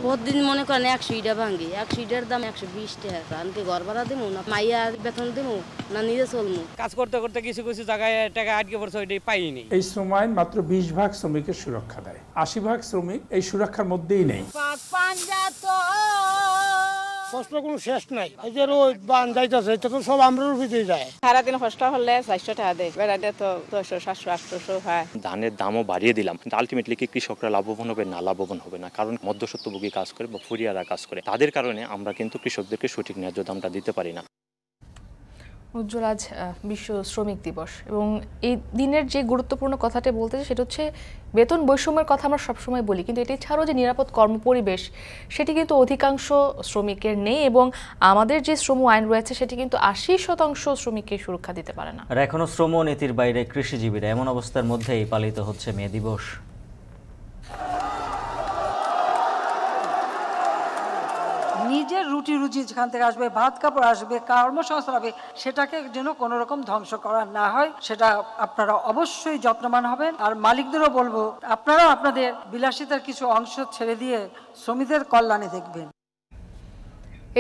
প্রতিদিন মনে করেন 100 ইটা ভাঙ্গি, 100 ইটার দাম 120 টাকা। আমি কি ঘর ভাড়া দেবো না মাইয়ার বেতন দেবো না নিজে চলবো? কাজ করতে করতে কিছু কিছু জায়গায় টাকা আটকে পড়ছে, ওইটাই পাইনি। এই শ্রম আইন মাত্র 20 ভাগ শ্রমিকের সুরক্ষা দেয়, 80 ভাগ শ্রমিক এই সুরক্ষার মধ্যেই নেই। কষ্ট কোনো শেষ নাই। এই যে রোদ বান যাইতেছে, এটা তো সব আমরার ভিতরে যায়। সারাদিন কষ্ট হলে 400 টাকা দেয়, বেড়াতে তো 600 700 800 হয়। ধানের দামও বাড়িয়ে দিলাম, কিন্তু আলটিমেটলি কি কৃষকরা লাভবান হবে? না, লাভবান হবে না, কারণ মধ্যস্বত্বভোগী কাজ করে বা ফুরিয়ারা কাজ করে। তাদের কারণে আমরা কিন্তু কৃষকদেরকে সঠিক ন্যায্য দামটা দিতে পারি না। উজ্জ্বল, আজ বিশ্ব শ্রমিক দিবস এবং এই দিনের যে গুরুত্বপূর্ণ কথাটা বলতে সেটা হচ্ছে বেতন বৈষম্যের কথা আমরা সবসময় বলি, কিন্তু এটি ছাড়াও যে নিরাপদ কর্মপরিবেশ সেটি কিন্তু অধিকাংশ শ্রমিকের নেই এবং আমাদের যে শ্রম আইন রয়েছে সেটি কিন্তু 80% শ্রমিককে সুরক্ষা দিতে পারে না। আর এখনো শ্রম নীতির বাইরে কৃষিজীবীরা, এমন অবস্থার মধ্যেই পালিত হচ্ছে মে দিবস। নিজের রুটি রুজি যেখান থেকে আসবে, ভাত কাপড় আসবে, কর্মসংস্থান হবে, সেটাকে যেন কোনো রকম ধ্বংস করা না হয়, সেটা আপনারা অবশ্যই যত্নবান হবেন। আর মালিকদেরও বলবো, আপনারা আপনাদের বিলাসিতার কিছু অংশ ছেড়ে দিয়ে শ্রমিকদের কল্যাণে দেখবেন।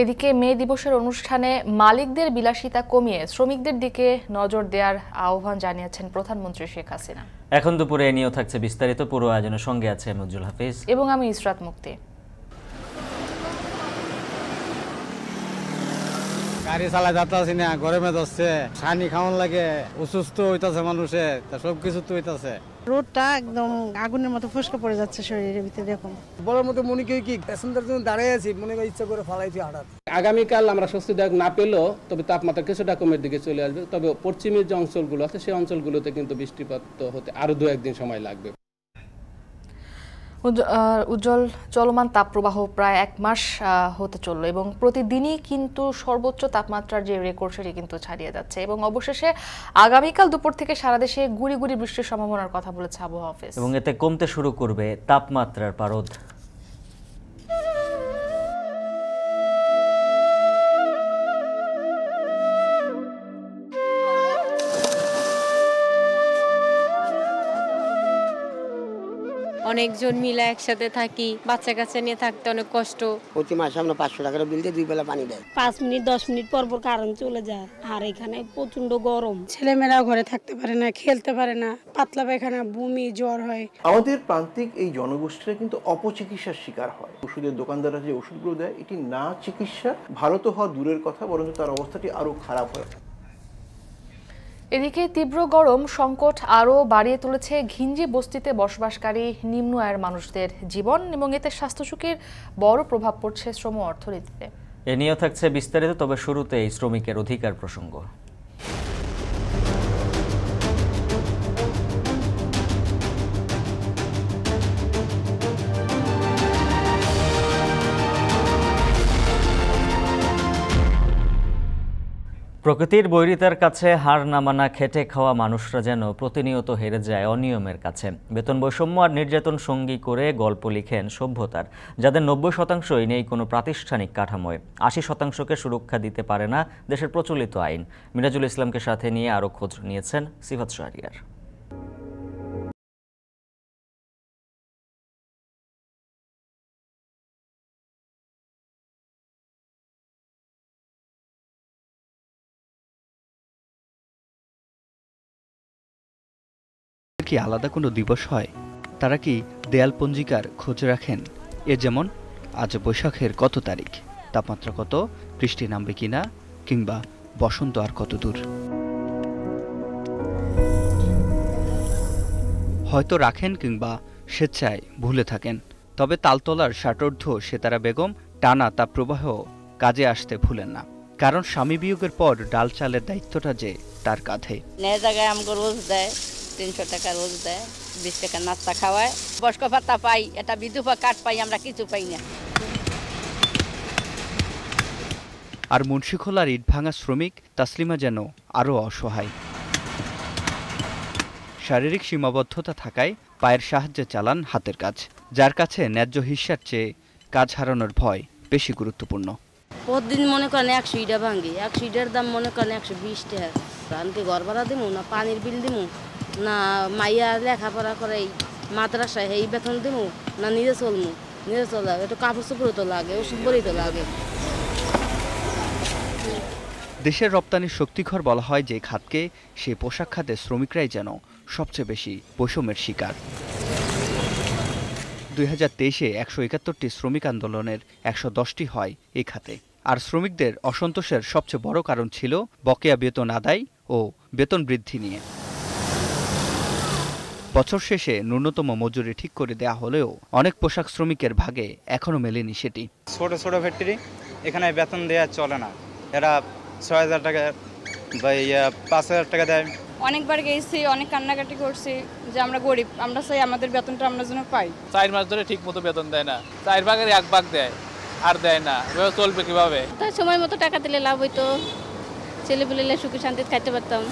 এদিকে মে দিবসের অনুষ্ঠানে মালিকদের বিলাসিতা কমিয়ে শ্রমিকদের দিকে নজর দেওয়ার আহ্বান জানিয়েছেন প্রধানমন্ত্রী শেখ হাসিনা। এখন দুপুরে এ নিয়েও থাকছে বিস্তারিত। পুরো আয়োজনের সঙ্গে আছে উজ্জ্বল হাফিজ এবং আমি ইসরাত মুক্তি। গাড়ি চালা যাচ্ছে না, গরমে যাচ্ছে, ছানি খাওয়ান লাগে, অসুস্থ হইতাছে মানুষে, সবকিছু তো হইতাছে। রোডটা একদম আগুনের মতো ফুসকা পড়ে যাচ্ছে শরীরের ভিতরে। দেখুন বলার মতো মনে করি কি প্যাসেঞ্জার জন্য দাঁড়িয়ে আছি, মনে করি ইচ্ছা করে ফালাইছি হঠাৎ। আগামীকাল আমরা স্বস্তিদায়ক না পেলেও তবে তাপমাত্রা কিছুটা কমের দিকে চলে আসবে। তবে পশ্চিমের যে অঞ্চলগুলো আছে সেই অঞ্চলগুলোতে কিন্তু বৃষ্টিপাত হতে আরো 2-1 দিন সময় লাগবে। উজ্জ্বল, চলমান তাপপ্রবাহ প্রায় 1 মাস হতে চলল এবং প্রতিদিনই কিন্তু সর্বোচ্চ তাপমাত্রার যে রেকর্ড সেটি কিন্তু ছাড়িয়ে যাচ্ছে এবং অবশেষে আগামীকাল দুপুর থেকে সারা দেশে গুড়ি গুড়ি বৃষ্টির সম্ভাবনার কথা বলেছে আবহাওয়া অফিস এবং এতে কমতে শুরু করবে তাপমাত্রার পারদ। অনেকজন মিলে একসাথে থাকি, বাচ্চা কাচ্চা নিয়ে থাকতে অনেক কষ্ট। প্রতি মাসে আমরা 500 টাকার বিল দিয়ে 2 বেলা পানি দেয়। 5 মিনিট 10 মিনিট পর পর কারেন্ট চলে যায় আর এখানে প্রচন্ড গরম, ছেলেমেয়েরা ঘরে থাকতে পারে না, খেলতে পারে না, পাতলা পায়খানা, বমি, জ্বর হয়। আমাদের প্রান্তিক এই জনগোষ্ঠীরা কিন্তু অপচিকিৎসার শিকার হয়। ওষুধের দোকানদাররা যে ওষুধগুলো দেয় এটি না চিকিৎসা, ভালো তো হওয়া দূরের কথা, বরং তার অবস্থাটি আরো খারাপ হয়। এদিকে তীব্র গরম সংকট আরও বাড়িয়ে তুলেছে ঘিঞ্জি বস্তিতে বসবাসকারী নিম্ন আয়ের মানুষদের জীবন এবং এতে স্বাস্থ্য ঝুঁকির বড় প্রভাব পড়ছে শ্রম অর্থনীতিতে। এ নিয়েও থাকছে বিস্তারিত, তবে শুরুতেই শ্রমিকের অধিকার প্রসঙ্গ। প্রকৃতির বৈরিতার কাছে হার না মানা খেটে খাওয়া মানুষরা যেন প্রতিনিয়ত হেরে যায় অনিয়মের কাছে। বেতন বৈষম্য আর নির্যাতন সঙ্গী করে গল্প লিখেন সভ্যতার, যাদের 90%ই নেই কোনো প্রাতিষ্ঠানিক কাঠামোয়। 80%কে সুরক্ষা দিতে পারে না দেশের প্রচলিত আইন। মিরাজুল ইসলামকে সাথে নিয়ে আরও খোঁজ নিয়েছেন সিফাত শাহরিয়ার। কি আলাদা কোনো দিবস হয়? তারা কি দেয়াল পঞ্জিকার খোঁজ রাখেন? এ যেমন আজ বৈশাখের কত তারিখ, তাপমাত্রা কত, বৃষ্টি নামবে কিনা, কিংবা বসন্ত আর কত দূর। হয়তো রাখেন কিংবা স্বেচ্ছায় ভুলে থাকেন, তবে তালতলার ষাটোর্ধ্ব সেতারা বেগম টানা তাপপ্রবাহ কাজে আসতে ভুলেন না, কারণ স্বামী বিয়োগের পর ডাল চালের দায়িত্বটা যে তার কাঁধে। জায়গায় আমাকে রোজ দেয় 300 টাকা রোজ দেয়, 20 টাকা নাস্তা খাওয়ায়, বয়স্ক ভাতা পাই, এটা বিধবা কার্ড পাই, আমরা কিছু পাই না। আর মুন্সিখোলার ইটভাঙা শ্রমিক তাসলিমা যেন আরও অসহায়। শারীরিক সীমাবদ্ধতা থাকায় পায়ের সাহায্যে চালান হাতের কাজ, যার কাছে ন্যায্য হিস্যার চেয়ে কাজ হারানোর ভয় বেশি গুরুত্বপূর্ণ। প্রতিদিন মনে করেন 100 ইটা ভাঙ্গি, 100 ইটার দাম মনে করেন 120 টাকা। আমি কি ঘর ভাড়া দেবো না পানির বিল দেবো না মাইয়া লেখাপড়া করে মাদ্রাসায় এই বেতন দেবো না নিজে চলবো? নিজে তো লাগে, একটু কাপড় চোপড়ও তো লাগে, ওষুধ বড়ি তো লাগে। দেশের রপ্তানির শক্তিঘর বলা হয় যে খাতকে, সেই পোশাক খাতে শ্রমিকরাই যেন সবচেয়ে বেশি বৈষম্যের শিকার। 2023-এ 171টি শ্রমিক আন্দোলনের 110টি হয় এই খাতে। আর শ্রমিকদের অসন্তোষের সবচেয়ে বড় কারণ ছিল বকেয়া বেতন আদায় ও বেতন বৃদ্ধি নিয়ে। বছর শেষে ন্যূনতম মজুরি ঠিক করে দেয়া হলেও অনেক পোশাক শ্রমিকের ভাগে এখনো মেলেনি সেটি। ছোট ছোট ফ্যাক্টরি, এখানে বেতন দেওয়া চলে না, এরা 6,000 টাকা বা 5,000 টাকা দেয়। অনেকবার গেছি, অনেক কান্নাকাটি করছি যে আমরা গরিব, আমরা চাই আমাদের বেতনটা আমরা যেন পাই। 4 মাস ধরে ঠিক মতো বেতন দেয় না, 4 ভাগের 1 ভাগ দেয়, আর দেয় না। এভাবে চলবে কিভাবে? তাই সময় মতো টাকা দিলে লাভ হইতো, ছেলেপুলেলে সুখে শান্তিতে খাইতে পারতাম।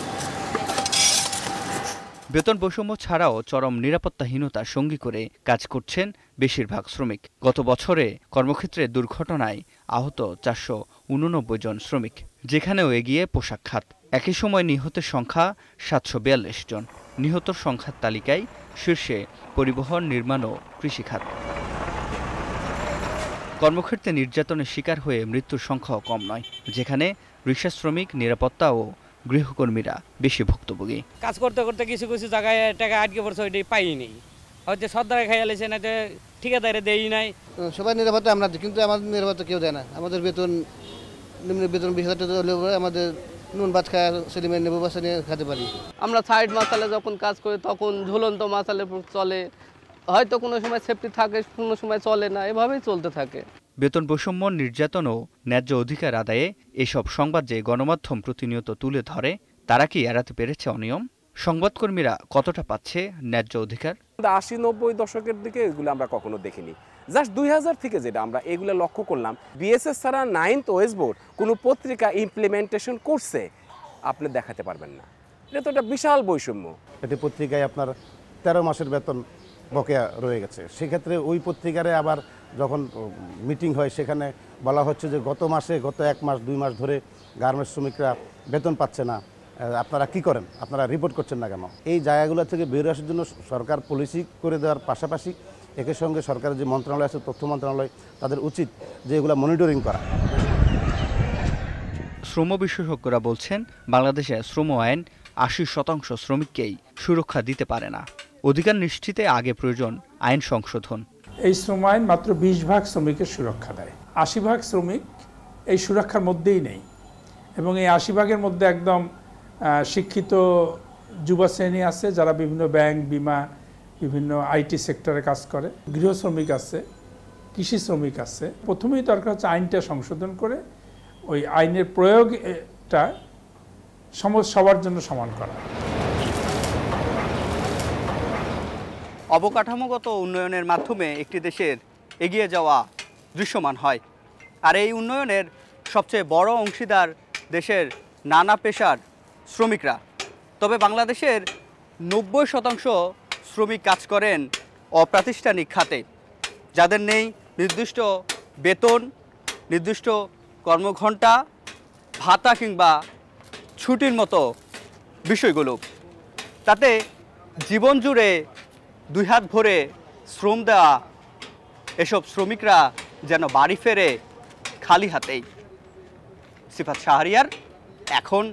বেতন বৈষম্য ছাড়াও চরম নিরাপত্তাহীনতা সঙ্গী করে কাজ করছেন বেশিরভাগ শ্রমিক। গত বছরে কর্মক্ষেত্রে দুর্ঘটনায় আহত 489 জন শ্রমিক, যেখানেও এগিয়ে পোশাক খাত। একই সময় নিহতের সংখ্যা 742 জন। নিহতর সংখ্যার তালিকায় শীর্ষে পরিবহন, নির্মাণ ও কৃষিখাত। কর্মক্ষেত্রে নির্যাতনের শিকার হয়ে মৃত্যুর সংখ্যাও কম নয়, যেখানে রিক্সা শ্রমিক, নিরাপত্তা ও গৃহকর্মীরা বেশি ভুক্তভোগী। কাজ করতে করতে কিছু কিছু জায়গায় টাকা আটকে পড়ছে, ওইটাই পাইনি। হয়তো সর্দারে খাইয়ালেছে না, ঠিকাদারে দেই নাই। সবাই নিরাপত্তা আমরা, কিন্তু আমাদের নিরাপত্তা কেউ দেয় না। আমাদের বেতন নিম্ন বেতন 20,000 টাকা হলেও আমাদের নুন ভাত খায়, ছেলেমেয়ে নেবু বাসা নিয়ে খেতে পারি। আমরা সাইড মাসালে যখন কাজ করি তখন ঝুলন্ত মাসালে চলে, হয়তো কোনো সময় সেফটি থাকে, কোনো সময় চলে না, এভাবেই চলতে থাকে। বেতন বৈষম্য, নির্যাতন ও ন্যায্য অধিকার আদায়ে এসব সংবাদ যে গণমাধ্যম প্রতিনিয়ত তুলে ধরে, তারা কি এড়াতে পেরেছে অনিয়ম? সংবাদকর্মীরা কতটা পাচ্ছে ন্যায্য অধিকার? 80-90 দশকের দিকে এগুলো আমরা কখনো দেখিনি। জাস্ট 2000 থেকে যেটা আমরা এগুলো লক্ষ্য করলাম, বিএসএস ছাড়া 9th ওয়েস্ট বোর্ড কোনো পত্রিকা ইমপ্লিমেন্টেশন করছে আপনি দেখাতে পারবেন না। এটা তো একটা বিশাল বৈষম্য। একটি পত্রিকায় আপনার 13 মাসের বেতন বকেয়া রয়ে গেছে। সেক্ষেত্রে ওই পত্রিকারে আবার যখন মিটিং হয়, সেখানে বলা হচ্ছে যে গত 1 মাস 2 মাস ধরে গার্মেন্টস শ্রমিকরা বেতন পাচ্ছে না, আপনারা কি করেন, আপনারা রিপোর্ট করছেন না কেন? এই জায়গাগুলো থেকে বের আসার জন্য সরকার পলিসি করে দেওয়ার পাশাপাশি একের সঙ্গে সরকারের যে মন্ত্রণালয় আছে, তথ্য মন্ত্রণালয়, তাদের উচিত যে এগুলো মনিটরিং করা। শ্রম বিশেষজ্ঞরা বলছেন, বাংলাদেশে শ্রম আইন 80% শ্রমিককেই সুরক্ষা দিতে পারে না। অধিকার নিশ্চিতে আগে প্রয়োজন আইন সংশোধন। এই শ্রম আইন মাত্র 20% শ্রমিকের সুরক্ষা দেয়, 80% শ্রমিক এই সুরক্ষার মধ্যেই নেই। এবং এই 80%-এর মধ্যে একদম শিক্ষিত যুবা শ্রেণী আছে, যারা বিভিন্ন ব্যাংক, বিমা, বিভিন্ন আইটি সেক্টরে কাজ করে, গৃহ শ্রমিক আছে, কৃষি শ্রমিক আছে। প্রথমেই দরকার হচ্ছে আইনটা সংশোধন করে ওই আইনের প্রয়োগটা সবার জন্য সমান করা। অবকাঠামোগত উন্নয়নের মাধ্যমে একটি দেশের এগিয়ে যাওয়া দৃশ্যমান হয়। আর এই উন্নয়নের সবচেয়ে বড় অংশীদার দেশের নানা পেশার শ্রমিকরা। তবে বাংলাদেশের 90% শ্রমিক কাজ করেন অপ্রাতিষ্ঠানিক খাতে, যাদের নেই নির্দিষ্ট বেতন, নির্দিষ্ট কর্মঘণ্টা, ভাতা কিংবা ছুটির মতো বিষয়গুলো। তাতে জীবন জুড়ে 2 হাত ভরে শ্রম দেওয়া এসব শ্রমিকরা যেন বাড়ি ফেরে খালি হাতেই। সিফাত শাহরিয়ার, এখন,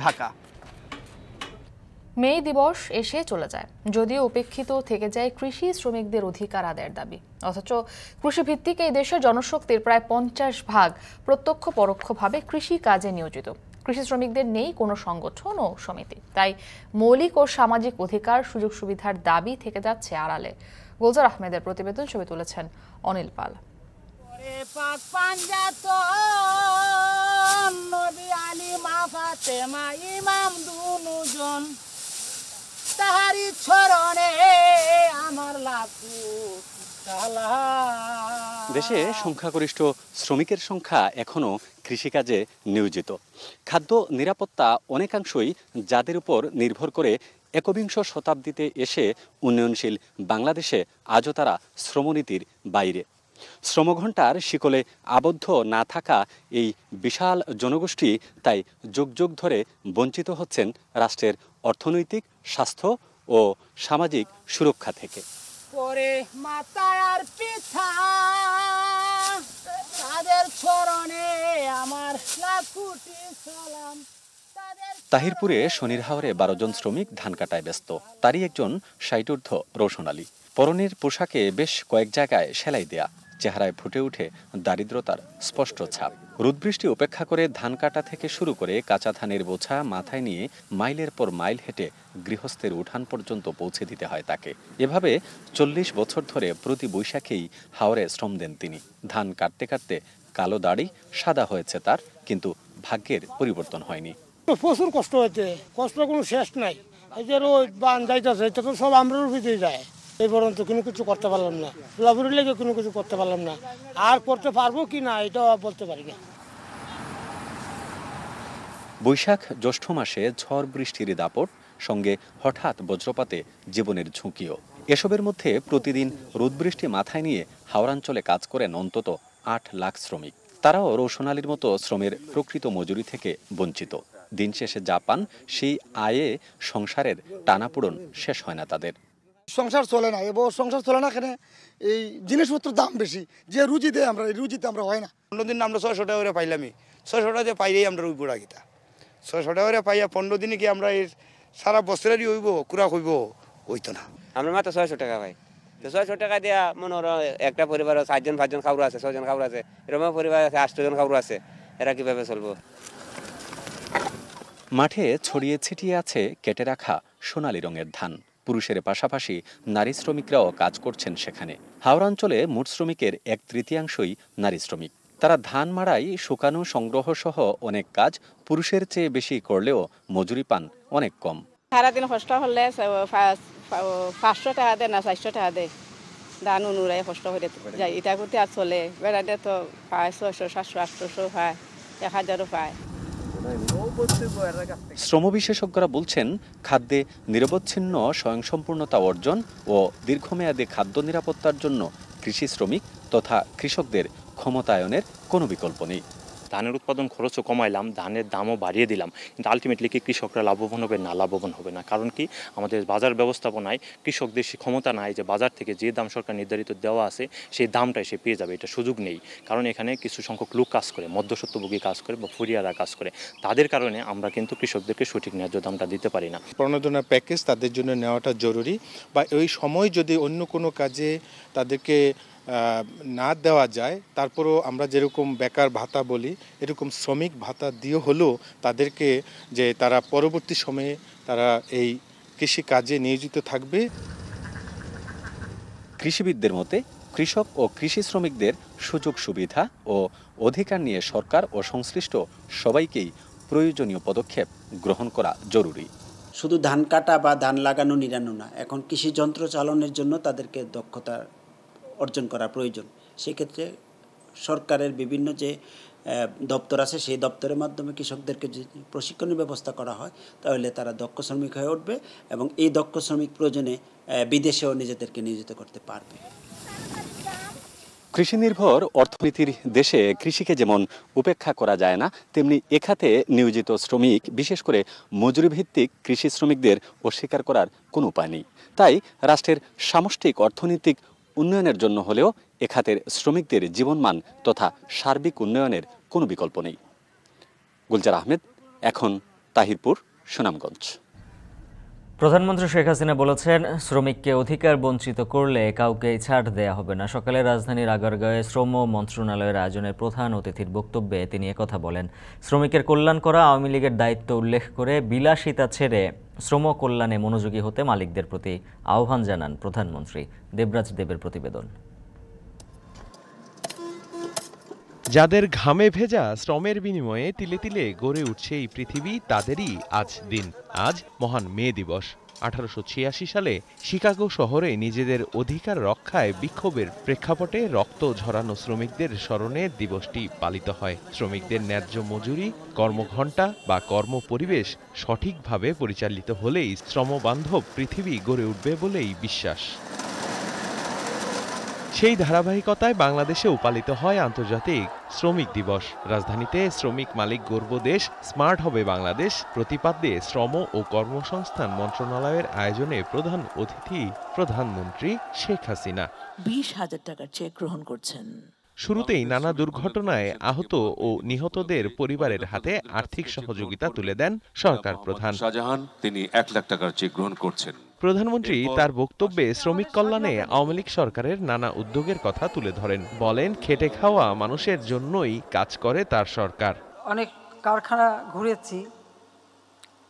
ঢাকা। মে দিবস এসে চলে যায়, যদিও উপেক্ষিত থেকে যায় কৃষি শ্রমিকদের অধিকার আদায়ের দাবি। অথচ কৃষিভিত্তিক এই দেশের জনশক্তির প্রায় 50% প্রত্যক্ষ পরোক্ষভাবে কৃষি কাজে নিয়োজিত। কৃষি শ্রমিকদের নেই কোনো সংগঠন ও সমিতি, তাই মৌলিক ও সামাজিক অধিকার, সুযোগ সুবিধার দাবি থেকে যাচ্ছে আড়ালে। গুলজার আহমেদের প্রতিবেদন, ছবি তুলেছেন অনিল পাল। দেশে সংখ্যাগরিষ্ঠ শ্রমিকের সংখ্যা এখনও কৃষিকাজে নিয়োজিত। খাদ্য নিরাপত্তা অনেকাংশই যাদের উপর নির্ভর করে একবিংশ শতাব্দীতে এসে উন্নয়নশীল বাংলাদেশে আজও তারা শ্রমনীতির বাইরে। শ্রমঘণ্টার শিকলে আবদ্ধ না থাকা এই বিশাল জনগোষ্ঠী তাই যুগ যুগ ধরে বঞ্চিত হচ্ছেন রাষ্ট্রের অর্থনৈতিক, স্বাস্থ্য ও সামাজিক সুরক্ষা থেকে। করে মাতার পিঠা তাহিরপুরে শনির হাওরে 12 জন শ্রমিক ধান কাটায় ব্যস্ত। তারই একজন 60 ঊর্ধ্ব রোশন আলী। পরনের পোশাকে বেশ কয়েক জায়গায় সেলাই দেয়া, চেহারায় ফুটে উঠে দারিদ্রতার স্পষ্ট ছাপ। রোদবৃষ্টি উপেক্ষা করে ধান কাটা থেকে শুরু করে কাঁচা ধানের বোঝা মাথায় নিয়ে মাইলের পর মাইল হেঁটে গৃহস্থের উঠান পর্যন্ত পৌঁছে দিতে হয় তাকে। এভাবে 40 বছর ধরে প্রতি বৈশাখেই হাওরে শ্রম দেন তিনি। ধান কাটতে কাটতে কালো দাড়ি সাদা হয়েছে তার, কিন্তু ভাগ্যের পরিবর্তন হয়নি। প্রচুর কষ্ট হয়েছে, কষ্টের কোনো শেষ নাই। এই যে রোদ বান যাইতেছে, এটা তো সব আমরার উপরে যায়। এই পর্যন্ত কোনো কিছু করতে পারলাম না, লাভুরের লেগে কোনো কিছু করতে পারলাম না। আর করতে পারবো কি না এটা বলতে পারি না। বৈশাখ জ্যৈষ্ঠ মাসে ঝড় বৃষ্টির দাপট, সঙ্গে হঠাৎ বজ্রপাতে জীবনের ঝুঁকিও। এসবের মধ্যে প্রতিদিন রোদ বৃষ্টি মাথায় নিয়ে হাওড়াঞ্চলে কাজ করেন অন্তত 8 লাখ শ্রমিক। তারাও রোশন আলীর মতো শ্রমের প্রকৃত মজুরি থেকে বঞ্চিত। দিন শেষে যা পান সেই আয়ে সংসারের টানাপোড়েন শেষ হয় না তাদের। সংসার চলে না, এবং সংসার চলে না কেন, এই জিনিসপত্রের দাম বেশি। যে রুজি দেয় আমরা, এই রুজিতে আমরা হয় না। দিন আমরা 600 টাকা করে পাইলামই, 600 টাকা পাইলেই আমরা ওই বুড়া গীতা 600 টাকা করে পাইয়া 15 দিনে কি আমরা এই সারা বছরেরই হইব কুড়া হইব, হইতো না। আমরা মাত্র 600 টাকা পাই। 600 টাকা দেওয়া মনে হলো একটা পরিবারে 4জন 5জন খাবার আছে, 6জন খাবার আছে, এরকম পরিবার আছে 8 জন খাবার আছে, এরা কিভাবে চলবো? মাঠে ছড়িয়ে ছিটিয়ে আছে কেটে রাখা সোনালী রঙের ধান। পুরুষের পাশাপাশি নারী শ্রমিকরাও কাজ করছেন সেখানে। হাওড়াঞ্চলে মোট শ্রমিকের 1/3 নারী শ্রমিক। তারা ধান মাড়াই, শুকানো, সংগ্রহ সহ অনেক কাজ পুরুষের চেয়ে বেশি করলেও মজুরি পান অনেক কম। সারাদিন কষ্ট হলে 500 টাকা দেয় না 400 টাকা দেয়। ধান অনুরাই কষ্ট হয়ে যায়, এটা করতে আর চলে। বেড়াতে তো পায় 600 700 800 পায়, 1000ও পায়। শ্রম বিশেষজ্ঞরা বলছেন, খাদ্যে নিরবচ্ছিন্ন স্বয়ংসম্পূর্ণতা অর্জন ও দীর্ঘমেয়াদী খাদ্য নিরাপত্তার জন্য কৃষি শ্রমিক তথা কৃষকদের ক্ষমতায়নের কোনো বিকল্প নেই। ধানের উৎপাদন খরচও কমাইলাম, ধানের দামও বাড়িয়ে দিলাম, কিন্তু আলটিমেটলি কি কৃষকরা লাভবান হবে না? লাভবান হবে না। কারণ কি, আমাদের বাজার ব্যবস্থাপনায় কৃষকদের সে ক্ষমতা নাই যে বাজার থেকে যে দাম সরকার নির্ধারিত দেওয়া আছে সেই দামটাই সে পেয়ে যাবে, এটা সুযোগ নেই। কারণ এখানে কিছু সংখ্যক লোক কাজ করে, মধ্যস্বত্বভোগী কাজ করে বা ফুরিয়ারা কাজ করে, তাদের কারণে আমরা কিন্তু কৃষকদেরকে সঠিক ন্যায্য দামটা দিতে পারি না। প্রণোদনা প্যাকেজ তাদের জন্য নেওয়াটা জরুরি, বা ওই সময় যদি অন্য কোনো কাজে তাদেরকে না দেওয়া যায়, তারপরও আমরা যেরকম বেকার ভাতা বলি এরকম শ্রমিক ভাতা দিয়ে হলেও তাদেরকে যে তারা পরবর্তী সময়ে তারা এই কৃষি কাজে নিয়োজিত থাকবে। কৃষিবিদদের মতে কৃষক ও কৃষি শ্রমিকদের সুযোগ সুবিধা ও অধিকার নিয়ে সরকার ও সংশ্লিষ্ট সবাইকেই প্রয়োজনীয় পদক্ষেপ গ্রহণ করা জরুরি। শুধু ধান কাটা বা ধান লাগানো নিরানো না, এখন কৃষি যন্ত্র চালনের জন্য তাদেরকে দক্ষতা অর্জন করা প্রয়োজন। সেক্ষেত্রে সরকারের বিভিন্ন যে দপ্তর আছে সেই দপ্তরের মাধ্যমে কৃষকদেরকে যদি প্রশিক্ষণের ব্যবস্থা করা হয় তাহলে তারা দক্ষ শ্রমিক হয়ে উঠবে এবং এই দক্ষ শ্রমিক প্রয়োজনে বিদেশেও নিজেদেরকে নিয়োজিত করতে পারবে। কৃষি নির্ভর অর্থনীতির দেশে কৃষিকে যেমন উপেক্ষা করা যায় না, তেমনি এখাতে নিয়োজিত শ্রমিক, বিশেষ করে মজুরিভিত্তিক কৃষি শ্রমিকদের অস্বীকার করার কোনো উপায় নেই। তাই রাষ্ট্রের সামষ্টিক অর্থনৈতিক উন্নয়নের জন্য হলেও এ খাতের শ্রমিকদের জীবনমান তথা সার্বিক উন্নয়নের কোনো বিকল্প নেই। গুলজার আহমেদ, এখন তাহিরপুর, সুনামগঞ্জ। প্রধানমন্ত্রী শেখ হাসিনা বলেছেন, শ্রমিককে অধিকার বঞ্চিত করলে কাউকেই ছাড় দেয়া হবে না। সকালে রাজধানীর আগারগাঁওয়ে শ্রম মন্ত্রণালয়ের আয়োজনের প্রধান অতিথির বক্তব্যে তিনি একথা বলেন। শ্রমিকের কল্যাণ করা আওয়ামী লীগের দায়িত্ব উল্লেখ করে বিলাসিতা ছেড়ে শ্রম কল্যাণে মনোযোগী হতে মালিকদের প্রতি আহ্বান জানান প্রধানমন্ত্রী। দেবরাজ দেবের প্রতিবেদন। যাদের ঘামে ভেজা শ্রমের বিনিময়ে তিলে তিলে গড়ে উঠছে এই পৃথিবী, তাদেরই আজ দিন। আজ মহান মে দিবস। 1886 সালে শিকাগো শহরে নিজেদের অধিকার রক্ষায় বিক্ষোভের প্রেক্ষাপটে রক্ত ঝরানো শ্রমিকদের স্মরণে দিবসটি পালিত হয়। শ্রমিকদের ন্যায্য মজুরি, কর্মঘণ্টা বা কর্মপরিবেশ সঠিকভাবে পরিচালিত হলেই শ্রমবান্ধব পৃথিবী গড়ে উঠবে বলেই বিশ্বাস। সেই ধারাবাহিকতায় বাংলাদেশেও পালিত হয় আন্তর্জাতিক শ্রমিক দিবস। রাজধানীতে শ্রমিক মালিক গর্ব দেশ, স্মার্ট হবে বাংলাদেশ প্রতিপাদ্যে শ্রম ও কর্মসংস্থান মন্ত্রণালয়ের আয়োজনে প্রধান অতিথি প্রধানমন্ত্রী শেখ হাসিনা 20,000 টাকার চেক গ্রহণ করছেন। শুরুতেই নানা দুর্ঘটনায় আহত ও নিহতদের পরিবারের হাতে আর্থিক সহযোগিতা তুলে দেন সরকার প্রধান শাহজাহান। তিনি 1 লাখ টাকার চেক গ্রহণ করছেন। প্রধানমন্ত্রী তার বক্তব্যে শ্রমিক কল্যাণে আওয়ামী লীগ সরকারের নানা উদ্যোগের কথা তুলে ধরেন। বলেন, খেটে খাওয়া মানুষের জন্যই কাজ করে তার সরকার। অনেক কারখানা ঘুরেছি,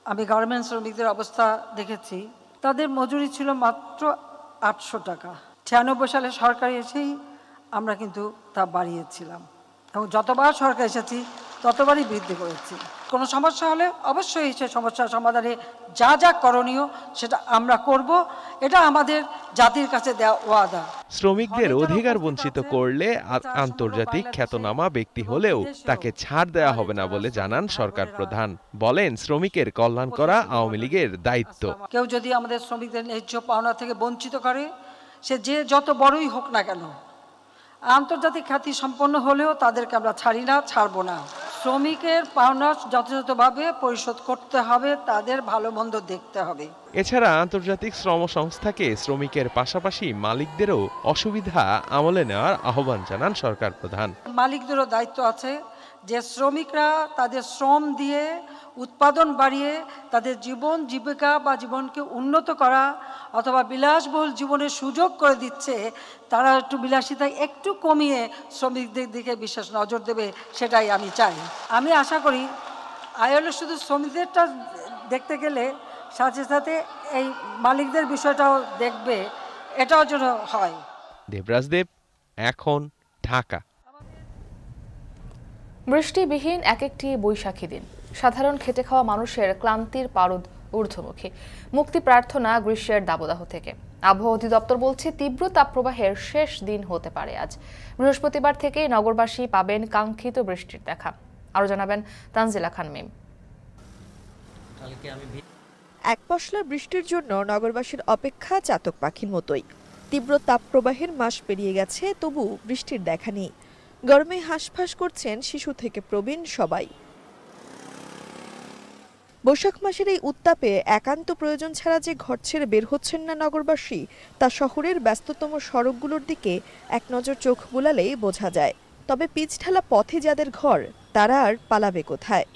আমি গার্মেন্টস শ্রমিকদের অবস্থা দেখেছি। তাদের মজুরি ছিল মাত্র 800 টাকা। 96 সালে সরকার এসেই আমরা কিন্তু তা বাড়িয়েছিলাম এবং যতবার সরকার এসেছি ততবারই বৃদ্ধি করেছি। কোনো সমস্যা হলে অবশ্যই সে সমস্যার সমাধানে যা যা করণীয় সেটা আমরা করব, এটা আমাদের জাতির কাছে দেওয়া ওয়াদা। শ্রমিকদের অধিকার বঞ্চিত করলে আন্তর্জাতিক খ্যাতনামা ব্যক্তি হলেও তাকে ছাড় দেওয়া হবে না বলে জানান সরকার প্রধান। বলেন, শ্রমিকের কল্যাণ করা আওয়ামী লীগের দায়িত্ব। কেউ যদি আমাদের শ্রমিকদের ন্যায্য পাওনা থেকে বঞ্চিত করে, সে যে যত বড়ই হোক না কেন, আন্তর্জাতিক খ্যাতি সম্পন্ন হলেও তাদেরকে আমরা ছাড়ি না, ছাড়বো না। শ্রমিকের পাওনা যথাযথভাবে পরিশোধ করতে হবে, তাদের ভালো মন্দ দেখতে হবে। এছাড়া আন্তর্জাতিক শ্রম সংস্থাকে শ্রমিকের পাশাপাশি মালিকদেরও অসুবিধা আমলে নেওয়ার আহ্বান জানান সরকার প্রধান। মালিকদেরও দায়িত্ব আছে যে শ্রমিকরা তাদের শ্রম দিয়ে উৎপাদন বাড়িয়ে তাদের জীবন জীবিকা বা জীবনকে উন্নত করা অথবা বিলাসবহুল জীবনের সুযোগ করে দিচ্ছে, তারা একটু বিলাসিতায় একটু কমিয়ে শ্রমিকদের দিকে বিশেষ নজর দেবে, সেটাই আমি চাই। আমি আশা করি আইএলও শুধু শ্রমিকদেরটা দেখতে গেলে সাথে সাথে এই মালিকদের বিষয়টাও দেখবে, এটাও যেন হয়। দেবরাজ দেব, এখন, ঢাকা। বৃষ্টিবিহীন এক একটি বৈশাখী দিন, সাধারণ খেটে খাওয়া মানুষের ক্লান্তির পারদ ঊর্ধ্বমুখী, মুক্তি প্রার্থনা গ্রীষ্মের দাবদাহ থেকে। আবহাওয়া অধিদপ্তর বলছে, তীব্র তাপপ্রবাহের শেষ দিন হতে পারে আজ। বৃহস্পতিবার থেকে নগরবাসী পাবেন কাঙ্ক্ষিত বৃষ্টির দেখা। আরো জানাবেন তানজিলা খান মিম। এক পশলা বৃষ্টির জন্য নগরবাসীর অপেক্ষা চাতক পাখির মতোই। তীব্র তাপপ্রবাহের মাস পেরিয়ে গেছে, তবু বৃষ্টির দেখা নেই। গরমে হাঁসফাঁস করছেন শিশু থেকে প্রবীণ সবাই। বৈশাখ মাসের এই উত্তাপে একান্ত প্রয়োজন ছাড়া যে ঘর ছেড়ে বের হচ্ছেন না নগরবাসী, তা শহরের ব্যস্ততম সড়কগুলোর দিকে এক নজর চোখ বুলালেই বোঝা যায়। তবে পিচ ঢালা পথে যাদের ঘর, তারা আর পালাবে কোথায়?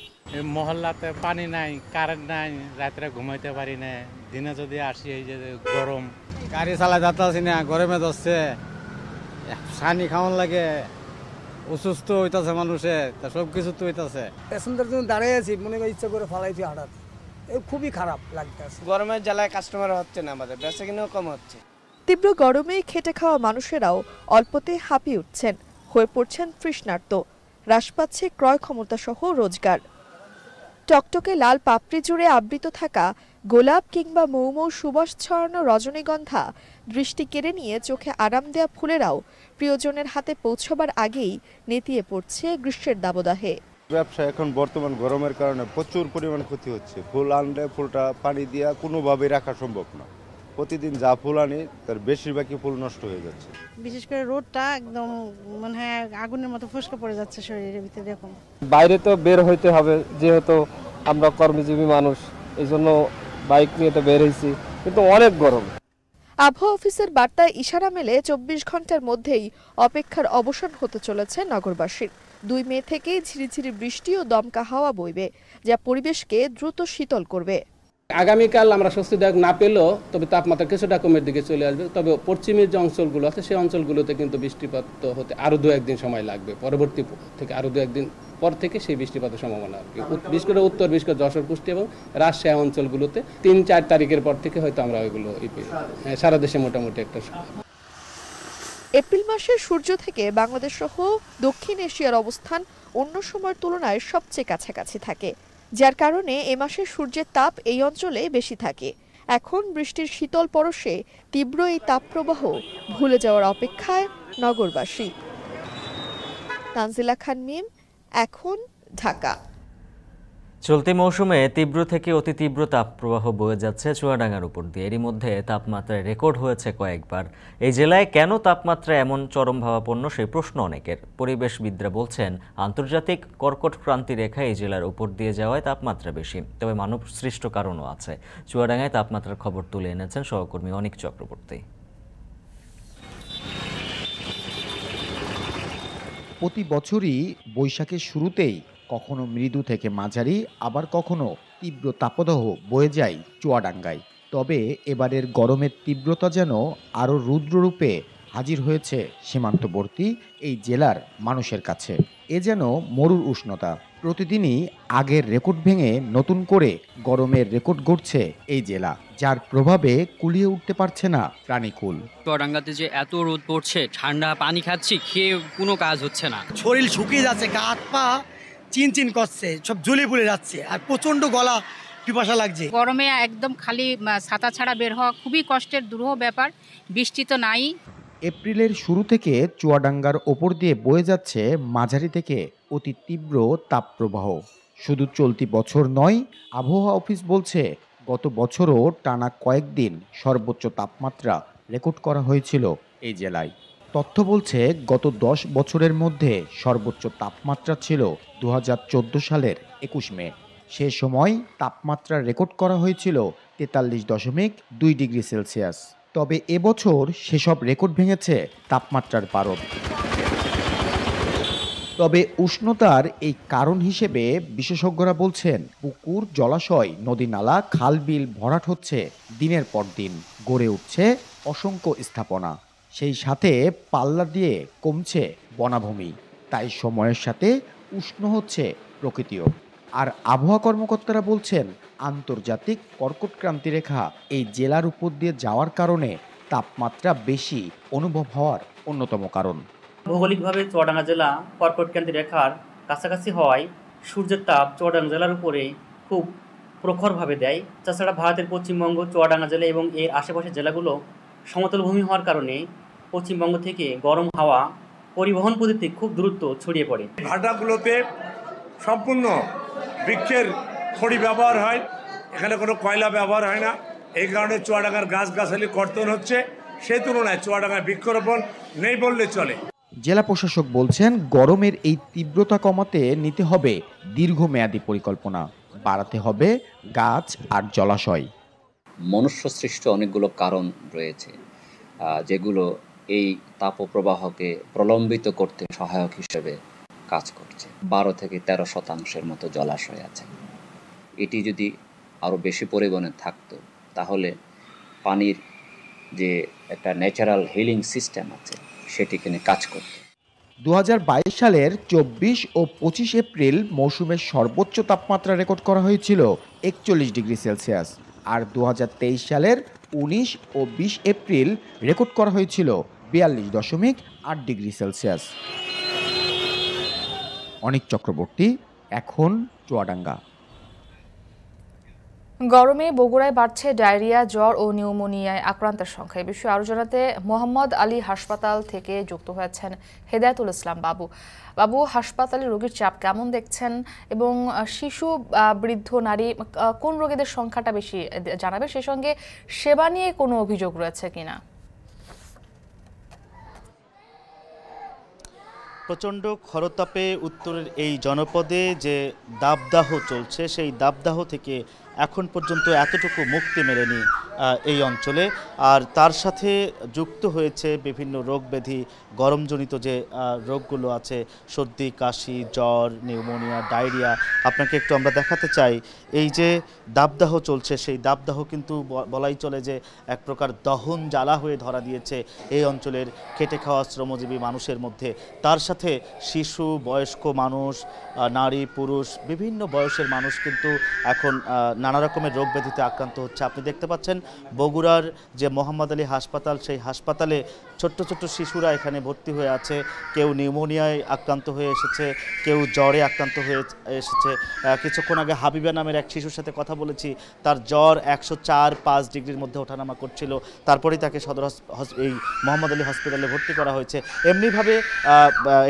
মহল্লাতে পানি নাই, কারেন্ট নাই, রাত্রে ঘুমাইতে পারি না। দিনে যদি আসি, এই যে গরম, গাড়ি চালা যাচ্ছি না, গরমে ধরছে, পানি খাওয়ান লাগে, অসুস্থ হইতাছে মানুষের, তা সব কিছু তো হইতাছে। প্যাসেঞ্জার জন্য দাঁড়িয়ে আছি, মনে করি ইচ্ছা করে ফালাইছি হঠাৎ, খুবই খারাপ লাগতেছে। গরমের জ্বালায় কাস্টমার হচ্ছে না, আমাদের বেচা কিনাও কম হচ্ছে। তীব্র গরমে খেটে খাওয়া মানুষেরাও অল্পতে হাঁপিয়ে উঠছেন, হয়ে পড়ছেন তৃষ্ণার্ত। হ্রাস পাচ্ছে ক্রয় ক্ষমতা সহ রোজগার। টকটকে লাল পাপড়ি জুড়ে আবৃত থাকা গোলাপ কিংবা মৌমৌ সুবাস ছড়ানো রজনীগন্ধা দৃষ্টি কেড়ে নিয়ে চোখে আরাম দেয়া ফুলেরাও প্রিয়জনের হাতে পৌঁছবার আগেই নেতিয়ে পড়ছে গ্রীষ্মের দাবদাহে। ব্যবসা এখন বর্তমান গরমের কারণে প্রচুর পরিমাণ ক্ষতি হচ্ছে। ফুল আনলে ফুলটা পানি দিয়া কোনোভাবেই রাখা সম্ভব না। প্রতিদিন যা ফুল আনি তার বেশিরভাগই ফুল নষ্ট হয়ে যাচ্ছে। বিশেষ করে রোদটা একদম মনে হয় আগুনের মতো ফুসকে পড়ে যাচ্ছে শরীরের ভিতরে। এরকম বাইরে তো বের হইতে হবে, যেহেতু আমরা কর্মজীবী মানুষ, এই জন্য বাইক নিয়ে তো বের হয়েছি, কিন্তু অনেক গরম। আবহাওয়া অফিসের বার্তায় ইশারা মেলে 24 ঘন্টার মধ্যেই অপেক্ষার অবসান হতে চলেছে নগরবাসীর। 2 মে থেকেই ঝিরিঝিরি বৃষ্টি ও দমকা হাওয়া বইবে, যা পরিবেশকে দ্রুত শীতল করবে। আগামীকাল আমরা স্বস্তিদায়ক না পেলেও তবে তাপমাত্রা কিছুটা কমের দিকে চলে আসবে। তবে পশ্চিমের যে অঞ্চলগুলো আছে, সেই অঞ্চলগুলোতে কিন্তু বৃষ্টিপাত হতে আরও 2-1 দিন সময় লাগবে। পরবর্তী থেকে আরও 2-1 দিন পর থেকে সেই বৃষ্টিপাতের সম্ভাবনা আর কি। বিশেষ করে উত্তর, বিশেষ করে যশোর, কুষ্টিয়া এবং রাজশাহী অঞ্চলগুলোতে 3-4 তারিখের পর থেকে হয়তো আমরা ওইগুলো সারা দেশে মোটামুটি একটা। এপ্রিল মাসে সূর্য থেকে বাংলাদেশ সহ দক্ষিণ এশিয়ার অবস্থান অন্য সময়ের তুলনায় সবচেয়ে কাছাকাছি থাকে, যার কারণে এ মাসে সূর্যের তাপ এই অঞ্চলে বেশি থাকে। এখন বৃষ্টির শীতল পরশে তীব্র এই তাপপ্রবাহ ভুলে যাওয়ার অপেক্ষায় নগরবাসী। তানজিলা খান মিম, এখন, ঢাকা। চলতি মৌসুমে তীব্র থেকে অতি তীব্র তাপপ্রবাহ বয়ে যাচ্ছে চুয়াডাঙ্গার উপর দিয়ে। এরই মধ্যে তাপমাত্রায় রেকর্ড হয়েছে কয়েকবার। এই জেলায় কেন তাপমাত্রা এমন চরমভাবাপন্ন, সেই প্রশ্ন অনেকের। পরিবেশবিদরা বলছেন, আন্তর্জাতিক কর্কট ক্রান্তি রেখা এই জেলার উপর দিয়ে যাওয়ায় তাপমাত্রা বেশি। তবে মানব সৃষ্ট কারণও আছে। চুয়াডাঙ্গায় তাপমাত্রার খবর তুলে এনেছেন সহকর্মী অনিক চক্রবর্তী। প্রতি বছরই বৈশাখের শুরুতেই কখনো মৃদু থেকে মাঝারি আবার কখনো তীব্র তাপদাহ বয়ে যায় চুয়াডাঙ্গায়। তবে এবারের গরমের তীব্রতা যেন আরও রুদ্ররূপে হাজির হয়েছে সীমান্তবর্তী এই জেলার মানুষের কাছে। এ যেন মরুর উষ্ণতা, প্রতিদিনই আগের রেকর্ড ভেঙে নতুন করে গরমের রেকর্ড গড়ছে এই জেলা, যার প্রভাবে কুলিয়ে উঠতে পারছে না প্রাণীকুল। চুয়াডাঙ্গাতে যে এত রোদ পড়ছে, ঠান্ডা পানি খাচ্ছি, খেয়ে কোনো কাজ হচ্ছে না, শরীর শুকিয়ে যাচ্ছে, গা হাত পা চিনচিন করছে, সব জ্বলে পুড়ে যাচ্ছে, আর প্রচন্ড গলা পিপাসা লাগছে। গরমে একদম খালি ছাতা ছাড়া বের হওয়া খুবই কষ্টের দুরূহ ব্যাপার। বৃষ্টি তো নাই। এপ্রিলের শুরু থেকে চুয়াডাঙ্গার ওপর দিয়ে বয়ে যাচ্ছে মাঝারি থেকে অতি তীব্র তাপপ্রবাহ। শুধু চলতি বছর নয়, আবহাওয়া অফিস বলছে গত বছরও টানা কয়েকদিন সর্বোচ্চ তাপমাত্রা রেকর্ড করা হয়েছিল এই জেলায়। তথ্য বলছে গত 10 বছরের মধ্যে সর্বোচ্চ তাপমাত্রা ছিল 2014 সালের 21 মে। সে সময় তাপমাত্রা রেকর্ড করা হয়েছিল 43.2 ডিগ্রি সেলসিয়াস। তবে এবছর সেসব রেকর্ড ভেঙেছে তাপমাত্রার পারদ। তবে উষ্ণতার এই কারণ হিসেবে বিশেষজ্ঞরা বলছেন পুকুর, জলাশয়, নদী, নালা, খাল, বিল ভরাট হচ্ছে দিনের পর দিন, গড়ে উঠছে অসংখ্য স্থাপনা। সেই সাথে পাল্লা দিয়ে কমছে বনাভূমি। তাই সময়ের সাথে উষ্ণ হচ্ছে প্রকৃতিও। আর আবহাওয়া কর্মকর্তারা বলছেন আন্তর্জাতিক কর্কটক্রান্তি রেখা এই জেলার উপর দিয়ে যাওয়ার কারণে তাপমাত্রা বেশি অনুভব হওয়ার অন্যতম কারণ। ভৌগোলিকভাবে চুয়াডাঙ্গা জেলা কর্কটক্রান্তি রেখার কাছাকাছি হওয়ায় সূর্যের তাপ চুয়াডাঙ্গা জেলার উপরে খুব প্রখরভাবে দেয়। তাছাড়া ভারতের পশ্চিমবঙ্গ, চুয়াডাঙ্গা জেলা এবং এর আশেপাশের জেলাগুলো সমতল ভূমি হওয়ার কারণে পশ্চিমবঙ্গ থেকে গরম হাওয়া পরিবহন পদ্ধতি খুব দ্রুত ছড়িয়ে পড়ে। ভাটাগুলোতে সম্পূর্ণ বৃক্ষের খড়ি ব্যবহার হয়, এখানে কোনো কয়লা ব্যবহার হয় না। এই কারণে চুয়াডাঙ্গার গাছগাছালি কর্তন হচ্ছে, সেই তুলনায় চুয়াডাঙ্গায় বৃক্ষরোপণ নেই বললে চলে। জেলা প্রশাসক বলছেন গরমের এই তীব্রতা কমাতে নিতে হবে দীর্ঘমেয়াদী পরিকল্পনা, বাড়াতে হবে গাছ আর জলাশয়। মনুষ্য সৃষ্ট অনেকগুলো কারণ রয়েছে যেগুলো এই তাপপ্রবাহকে প্রলম্বিত করতে সহায়ক হিসেবে কাজ করছে। 12 থেকে 13% মতো জলাশয় আছে। এটি যদি আরও বেশি পরিমাণে থাকতো তাহলে পানির যে একটা ন্যাচারাল হিলিং সিস্টেম আছে সেটি এখানে কাজ করত। 2022 সালের 24 ও 25 এপ্রিল মৌসুমের সর্বোচ্চ তাপমাত্রা রেকর্ড করা হয়েছিল 41 ডিগ্রি সেলসিয়াস। আর 2023 সালের 19 ও 20 এপ্রিল রেকর্ড করা হয়েছিল 42.8 ডিগ্রি সেলসিয়াস। অনিক চক্রবর্তী, এখন চুয়াডাঙ্গা। গরমে বগুড়ায় বাড়ছে ডায়রিয়া, জ্বর ও নিউমোনিয়ায় আক্রান্তের সংখ্যা। এই বিষয়ে আরও জানাতে মোহাম্মদ আলী হাসপাতাল থেকে যুক্ত হয়েছেন হেদায়েতুল ইসলাম বাবু। বাবু, হাসপাতালে রোগীর চাপ কেমন দেখছেন এবং শিশু, বৃদ্ধ, নারী কোন রোগীদের সংখ্যাটা বেশি জানাবে, সেই সঙ্গে সেবা নিয়ে কোনো অভিযোগ রয়েছে কিনা? প্রচণ্ড খরতাপে উত্তরের এই জনপদে যে দাবদাহ চলছে, সেই দাবদাহ থেকে এখন পর্যন্ত এতটুকু মুক্তি মেলেনি এই অঞ্চলে। আর তার সাথে যুক্ত হয়েছে বিভিন্ন রোগ ব্যাধি, গরমজনিত যে রোগগুলো আছে, সর্দি, কাশি, জ্বর, নিউমোনিয়া, ডায়রিয়া। আপনাকে একটু আমরা দেখাতে চাই, এই যে দাবদাহ চলছে, সেই দাবদাহ কিন্তু বলাই চলে যে এক প্রকার দহন জ্বালা হয়ে ধরা দিয়েছে এই অঞ্চলের খেটে খাওয়া শ্রমজীবী মানুষের মধ্যে। তার সাথে শিশু, বয়স্ক মানুষ, নারী, পুরুষ, বিভিন্ন বয়সের মানুষ কিন্তু এখন নানা রকমের রোগ ব্যাধিতে আক্রান্ত হচ্ছে। আপনি দেখতে পাচ্ছেন বগুড়ার যে মোহাম্মদ আলী হাসপাতাল, সেই হাসপাতালে ছোট্ট ছোট্ট শিশুরা এখানে ভর্তি হয়ে আছে। কেউ নিউমোনিয়ায় আক্রান্ত হয়ে এসেছে, কেউ জ্বরে আক্রান্ত হয়ে এসেছে। কিছুক্ষণ আগে হাবিবা নামের এক শিশুর সাথে কথা বলেছি, তার জ্বর 104-5 ডিগ্রির মধ্যে ওঠানামা করছিল। তারপরেই তাকে সদর এই মোহাম্মদ আলী হসপিটালে ভর্তি করা হয়েছে। এমনিভাবে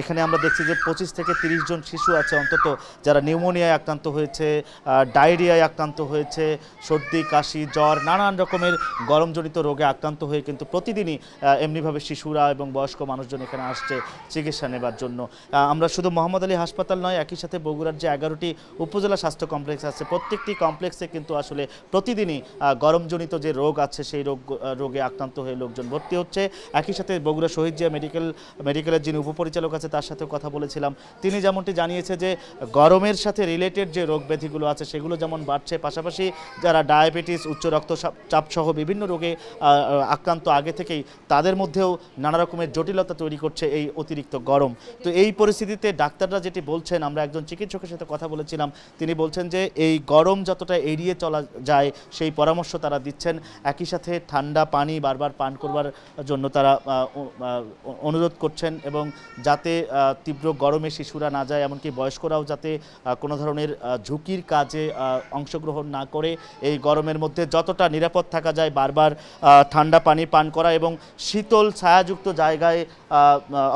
এখানে আমরা দেখছি যে 25 থেকে 30 জন শিশু আছে অন্তত যারা নিউমোনিয়ায় আক্রান্ত হয়েছে, ডায়রিয়ায় আক্রান্ত হয়েছে, সর্দি, কাশি, জ্বর, নানান রকমের গরমজনিত রোগে আক্রান্ত হয়ে কিন্তু প্রতিদিনই এমনিভাবে শিশুরা এবং বয়স্ক মানুষজন এখানে আসছে চিকিৎসা নেবার জন্য। আমরা শুধু মোহাম্মদ আলী হাসপাতাল নয়, একই সাথে বগুড়ার যে 11টি উপজেলা স্বাস্থ্য কমপ্লেক্স আছে প্রত্যেকটি কমপ্লেক্সে কিন্তু আসলে প্রতিদিনই গরমজনিত যে রোগ আছে সেই রোগে আক্রান্ত হয়ে লোকজন ভর্তি হচ্ছে। একই সাথে বগুড়া শহীদ জিয়া মেডিকেলের যিনি উপপরিচালক আছে তার সাথেও কথা বলেছিলাম, তিনি যেমনটি জানিয়েছে যে গরমের সাথে রিলেটেড যে রোগ ব্যাধিগুলো আছে সেগুলো যেমন বাড়ছে, পাশাপাশি যারা ডায়াবেটিস, উচ্চ রক্তচাপ সহ বিভিন্ন রোগে আক্রান্ত আগে থেকেই তাদের মধ্যেও নানা রকমের জটিলতা তৈরি করছে এই অতিরিক্ত গরম। তো এই পরিস্থিতিতে ডাক্তাররা যেটি বলছেন, আমরা একজন চিকিৎসকের সাথে কথা বলেছিলাম, তিনি বলছেন যে এই গরম যতটা এড়িয়ে চলা যায় সেই পরামর্শ তারা দিচ্ছেন। একই সাথে ঠান্ডা পানি বারবার পান করবার জন্য তারা অনুরোধ করছেন এবং যাতে তীব্র গরমে শিশুরা না যায়, এমনকি বয়স্করাও যাতে কোনো ধরনের ঝুঁকির কাজে অংশগ্রহণ না করে এই গরমের মধ্যে যতটা নিরাপদ থাকা যায় বারবার ঠান্ডা পানি পান করা এবং শীতল ছায়াযুক্ত জায়গায়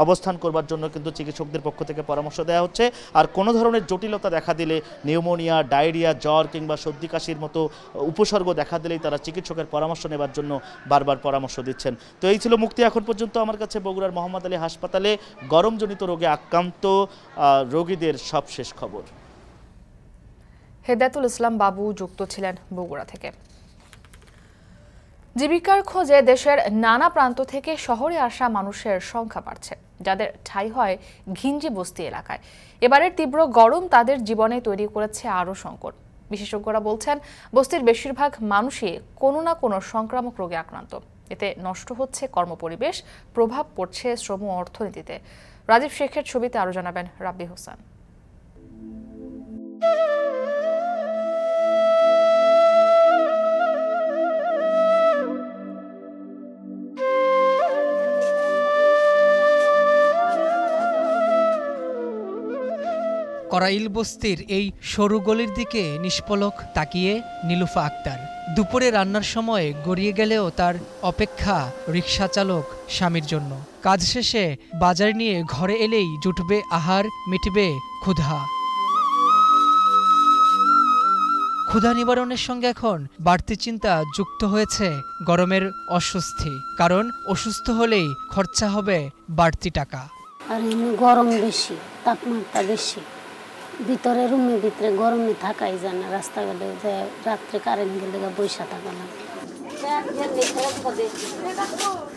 অবস্থান করবার জন্য কিন্তু চিকিৎসকদের পক্ষ থেকে পরামর্শ দেওয়া হচ্ছে। আর কোনো ধরনের জটিলতা দেখা দিলে, নিউমোনিয়া, ডায়রিয়া, জ্বর কিংবা সর্দি কাশির মতো উপসর্গ দেখা দিলেই তারা চিকিৎসকের পরামর্শ নেবার জন্য বারবার পরামর্শ দিচ্ছেন। তো এই ছিল মুক্তি এখন পর্যন্ত আমার কাছে বগুড়ার মোহাম্মদ আলী হাসপাতালে গরমজনিত রোগে আক্রান্ত রোগীদের সবশেষ খবর। হেদায়েতুল ইসলাম বাবু যুক্ত ছিলেন বগুড়া থেকে। জীবিকার খোঁজে দেশের নানা প্রান্ত থেকে শহরে আসা মানুষের সংখ্যা বাড়ছে, যাদের ঠাঁই হয় ঘিঞ্জি বস্তি এলাকায়। এবারের তীব্র গরম তাদের জীবনে তৈরি করেছে আরও সংকট। বিশেষজ্ঞরা বলছেন, বস্তির বেশিরভাগ মানুষই কোনো না কোনো সংক্রামক রোগে আক্রান্ত। এতে নষ্ট হচ্ছে কর্মপরিবেশ, প্রভাব পড়ছে শ্রম ও অর্থনীতিতে। রাজীব শেখের ছবিতে আরও জানাবেন রাব্বি হোসেন। করাইল বস্তির এই সরু গলির দিকে নিষ্পলক তাকিয়ে নীলুফা আক্তার। দুপুরে রান্নার সময় গড়িয়ে গেলেও তার অপেক্ষা রিকশা চালক স্বামীর জন্য। কাজ শেষে বাজার নিয়ে ঘরে এলেই জুটবে আহার, মিটবে ক্ষুধা। ক্ষুধা নিবারণের সঙ্গে এখন বাড়তি চিন্তা যুক্ত হয়েছে গরমের অস্বস্তি, কারণ অসুস্থ হলেই খরচা হবে বাড়তি টাকা। আর গরম বেশি, তাপমাত্রা বেশি, ভিতরে রুমের ভিতরে গরমে থাকাই যায় না, রাস্তাঘাটে রাত্রে কারেন্ট গেলে বৈশা থাকা লাগে।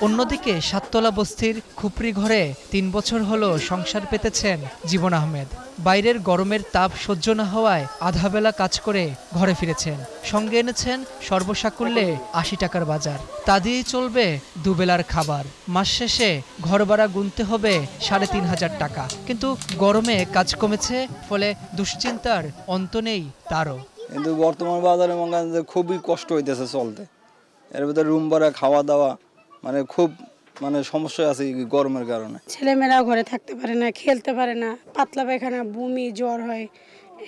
অন্যদিকে সাততলা বস্তির খুপড়ি ঘরে 3 বছর হলো সংসার পেতেছেন জীবন আহমেদ। বাইরের গরমের তাপ সহ্য না হওয়ায় আধাবেলা কাজ করে ঘরে ফিরেছেন। সঙ্গে এনেছেন সর্বসাকুল্যে 80 টাকার বাজার। তা দিয়েই চলবে দুবেলার খাবার। মাস শেষে ঘর ভাড়া গুনতে হবে 3500 টাকা। কিন্তু গরমে কাজ কমেছে, ফলে দুশ্চিন্তার অন্ত নেই তারও। কিন্তু বর্তমান বাজারে খুবই কষ্ট হইতেছে চলতে। এর ভিতরে রুম ভাড়া, খাওয়া দাওয়া, খুব সমস্যা আছে গরমের কারণে। ছেলেমেয়েরা ঘরে থাকতে পারে না, খেলতে পারে না, পাতলা পায়খানা, বমি, জ্বর হয়,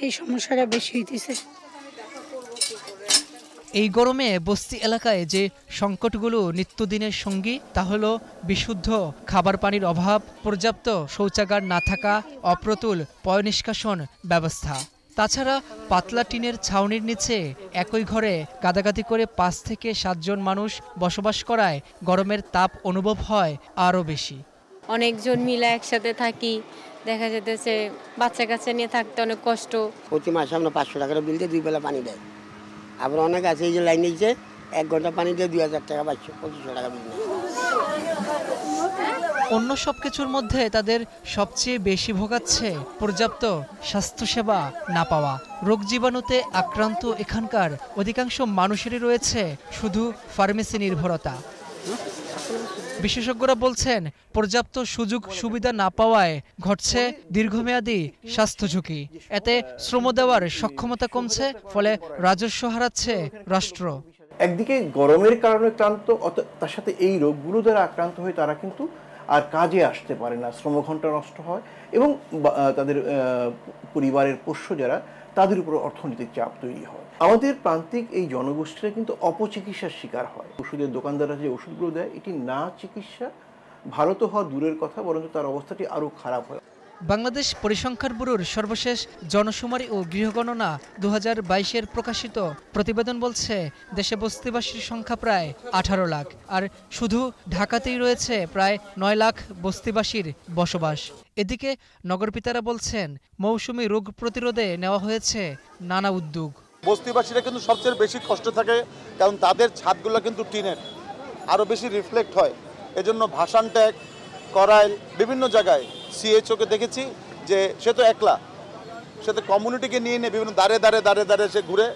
এই সমস্যাটা বেশি হইতেছে। এই গরমে বস্তি এলাকায় যে সংকটগুলো নিত্যদিনের সঙ্গী, তা হলো বিশুদ্ধ খাবার পানির অভাব, পর্যাপ্ত শৌচাগার না থাকা, অপ্রতুল পয়ঃনিষ্কাশন ব্যবস্থা। তাছাড়া পাতলা টিনের ছাউনির নিচে একই ঘরে গাদাগাদি করে 5 থেকে 7 জন মানুষ বসবাস করায় গরমের তাপ অনুভব হয় আরও বেশি। অনেকজন মিলে একসাথে থাকি, দেখা যেতেছে বাচ্চা কাচ্চা নিয়ে থাকতে অনেক কষ্ট। প্রতি মাসে আমরা 500 টাকার বিল দিয়ে 2 বেলা পানি দেয়। আবার অনেক আছে এই যে লাইনে যে 1 ঘন্টা পানি দিয়ে 2000 টাকা, 2500 টাকা বিল নেয়। অন্য সবকিছুর মধ্যে তাদের সবচেয়ে বেশি ভোগাচ্ছে পর্যাপ্ত স্বাস্থ্যসেবা না পাওয়া। রোগ জীবাণুতে আক্রান্ত এখানকার অধিকাংশ মানুষেরই রয়েছে শুধু ফার্মেসি নির্ভরতা। বিশেষজ্ঞরা বলছেন, পর্যাপ্ত সুযোগ সুবিধা না পাওয়ায় ঘটছে দীর্ঘমেয়াদী স্বাস্থ্য ঝুঁকি। এতে শ্রম দেওয়ার সক্ষমতা কমছে, ফলে রাজস্ব হারাচ্ছে রাষ্ট্র। একদিকে গরমের কারণে ক্লান্ত, তার সাথে এই রোগগুলো যারা আক্রান্ত হয় তারা কিন্তু আর কাজে আসতে পারে না, শ্রমঘণ্টা নষ্ট হয় এবং তাদের পরিবারের পোষ্য যারা, তাদের উপর অর্থনৈতিক চাপ তৈরি হয়। আমাদের প্রান্তিক এই জনগোষ্ঠীরা কিন্তু অপচিকিৎসার শিকার হয়। ওষুধের দোকানদাররা যে ওষুধগুলো দেয়, এটি না চিকিৎসা, ভালো তো হওয়া দূরের কথা, বরঞ্চ তার অবস্থাটি আরও খারাপ হয়। বাংলাদেশ পরিসংখ্যান ব্যুরোর সর্বশেষ জনশুমারি ও গৃহগণনা 2022-এর প্রকাশিত প্রতিবেদন বলছে দেশে বস্তিবাসীর সংখ্যা প্রায় 18 লাখ, আর শুধু ঢাকাতেই রয়েছে প্রায় 9 লাখ বস্তিবাসীর বসবাস। এদিকে নগরপিতারা বলছেন মৌসুমী রোগ প্রতিরোধে নেওয়া হয়েছে নানা উদ্যোগ। বস্তিবাসীরা কিন্তু সবচেয়ে বেশি কষ্ট থাকে, কারণ তাদের ছাদগুলো কিন্তু টিনের, আরও বেশি রিফ্লেক্ট হয়। এজন্য ভাসান ট্যাগ, করাইল, বিভিন্ন জায়গায় সিএইচওকে দেখেছি যে সে তো একলা, সে তো কমিউনিটিকে নিয়ে নিয়ে বিভিন্ন দাঁড়ে সে ঘুরে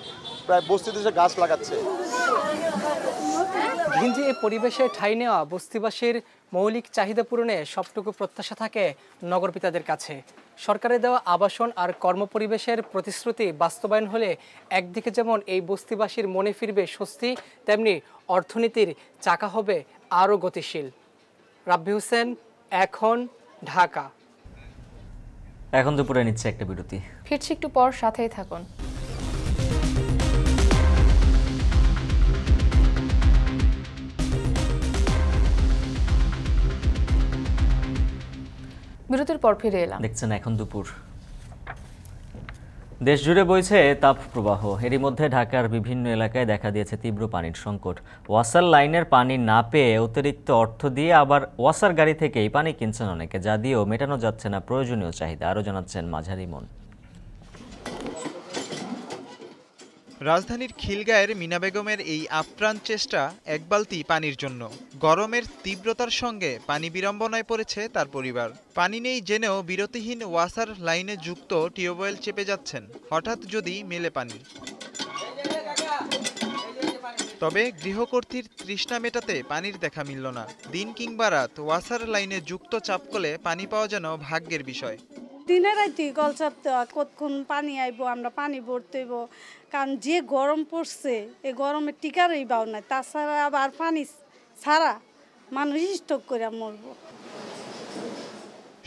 প্রায় বস্তিতে সে গাছ লাগাচ্ছে। ঘিঞ্জি এই পরিবেশে ঠাঁই নেওয়া বস্তিবাসীর মৌলিক চাহিদা পূরণে সবটুকু প্রত্যাশা থাকে নগরপিতাদের কাছে। সরকারের দেওয়া আবাসন আর কর্মপরিবেশের প্রতিশ্রুতি বাস্তবায়ন হলে একদিকে যেমন এই বস্তিবাসীর মনে ফিরবে স্বস্তি, তেমনি অর্থনীতির চাকা হবে আরও গতিশীল। রাব্বি হোসেন, এখন, ঢাকা। এখন দুপুরে নিচ্ছে একটা বিরতি, ফিরছি একটু পর, সাথেই থাকুন। বিরতির পর ফিরে এলাম। দেখছেন এখন দুপুর। দেশ জুড়ে বইছে তাপ প্রবাহ। এরই মধ্যে ঢাকার বিভিন্ন এলাকায় দেখা দিয়েছে তীব্র পানির সংকট। ওয়াসার লাইনের পানি না পেয়ে অতিরিক্ত অর্থ দিয়ে আবার ওয়াসার গাড়ি থেকেই পানি কিনছেন অনেকে, যা দিয়েও মেটানো যাচ্ছে না প্রয়োজনীয় চাহিদা। আরও জানাচ্ছেন মাঝারি মন। রাজধানীর খিলগাঁয়ের মিনা বেগমের এই আপ্রাণ চেষ্টা এক বালতি পানির জন্য। গরমের তীব্রতার সঙ্গে পানি বিড়ম্বনায় পড়েছে তার পরিবার। পানি নেই জেনেও বিরতিহীন ওয়াসার লাইনে যুক্ত টিউবওয়েল চেপে যাচ্ছেন হঠাৎ যদি মেলে পানি। তবে গৃহকর্ত্রীর তৃষ্ণা মেটাতে পানির দেখা মিলল না। দিন কিংবা রাত ওয়াসার লাইনে যুক্ত চাপকলে পানি পাওয়া যেন ভাগ্যের বিষয়। দিনে রাইতে কল চাপতে হয়, কতক্ষণ পানি আইব, আমরা পানি ভরতে হইব, কারণ যে গরম পড়ছে এই গরমে টিকারই বাও নাই। তাছাড়া আবার পানি ছাড়া মানুষ স্টক করে মরব।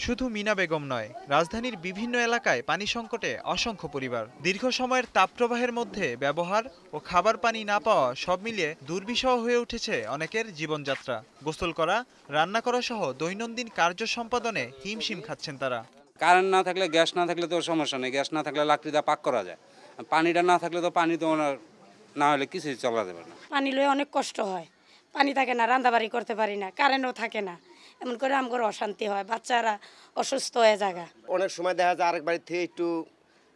শুধু মিনা বেগম নয়, রাজধানীর বিভিন্ন এলাকায় পানি সংকটে অসংখ্য পরিবার। দীর্ঘ সময়ের তাপপ্রবাহের মধ্যে ব্যবহার ও খাবার পানি না পাওয়া সব মিলিয়ে দুর্বিষহ হয়ে উঠেছে অনেকের জীবনযাত্রা। গোসল করা, রান্না করা সহ দৈনন্দিন কার্য সম্পাদনে হিমশিম খাচ্ছেন তারা। কারেন্ট না থাকলে, গ্যাস না থাকলে তো সমস্যা নেই, গ্যাস না থাকলে লাকড়ি দিয়ে পাক করা যায়। পানিটা না থাকলে তো পানি তো না হলে কিছুই চলা যাবে না। পানি লয়ে অনেক কষ্ট হয়, পানি থাকে না, রান্নাবাড়ি করতে পারি না, কারেন্টও থাকে না, এমন করে আমার অশান্তি হয়, বাচ্চারা অসুস্থ হয়ে যায়। অনেক সময় দেখা যায় আরেক বাড়ির থেকে একটু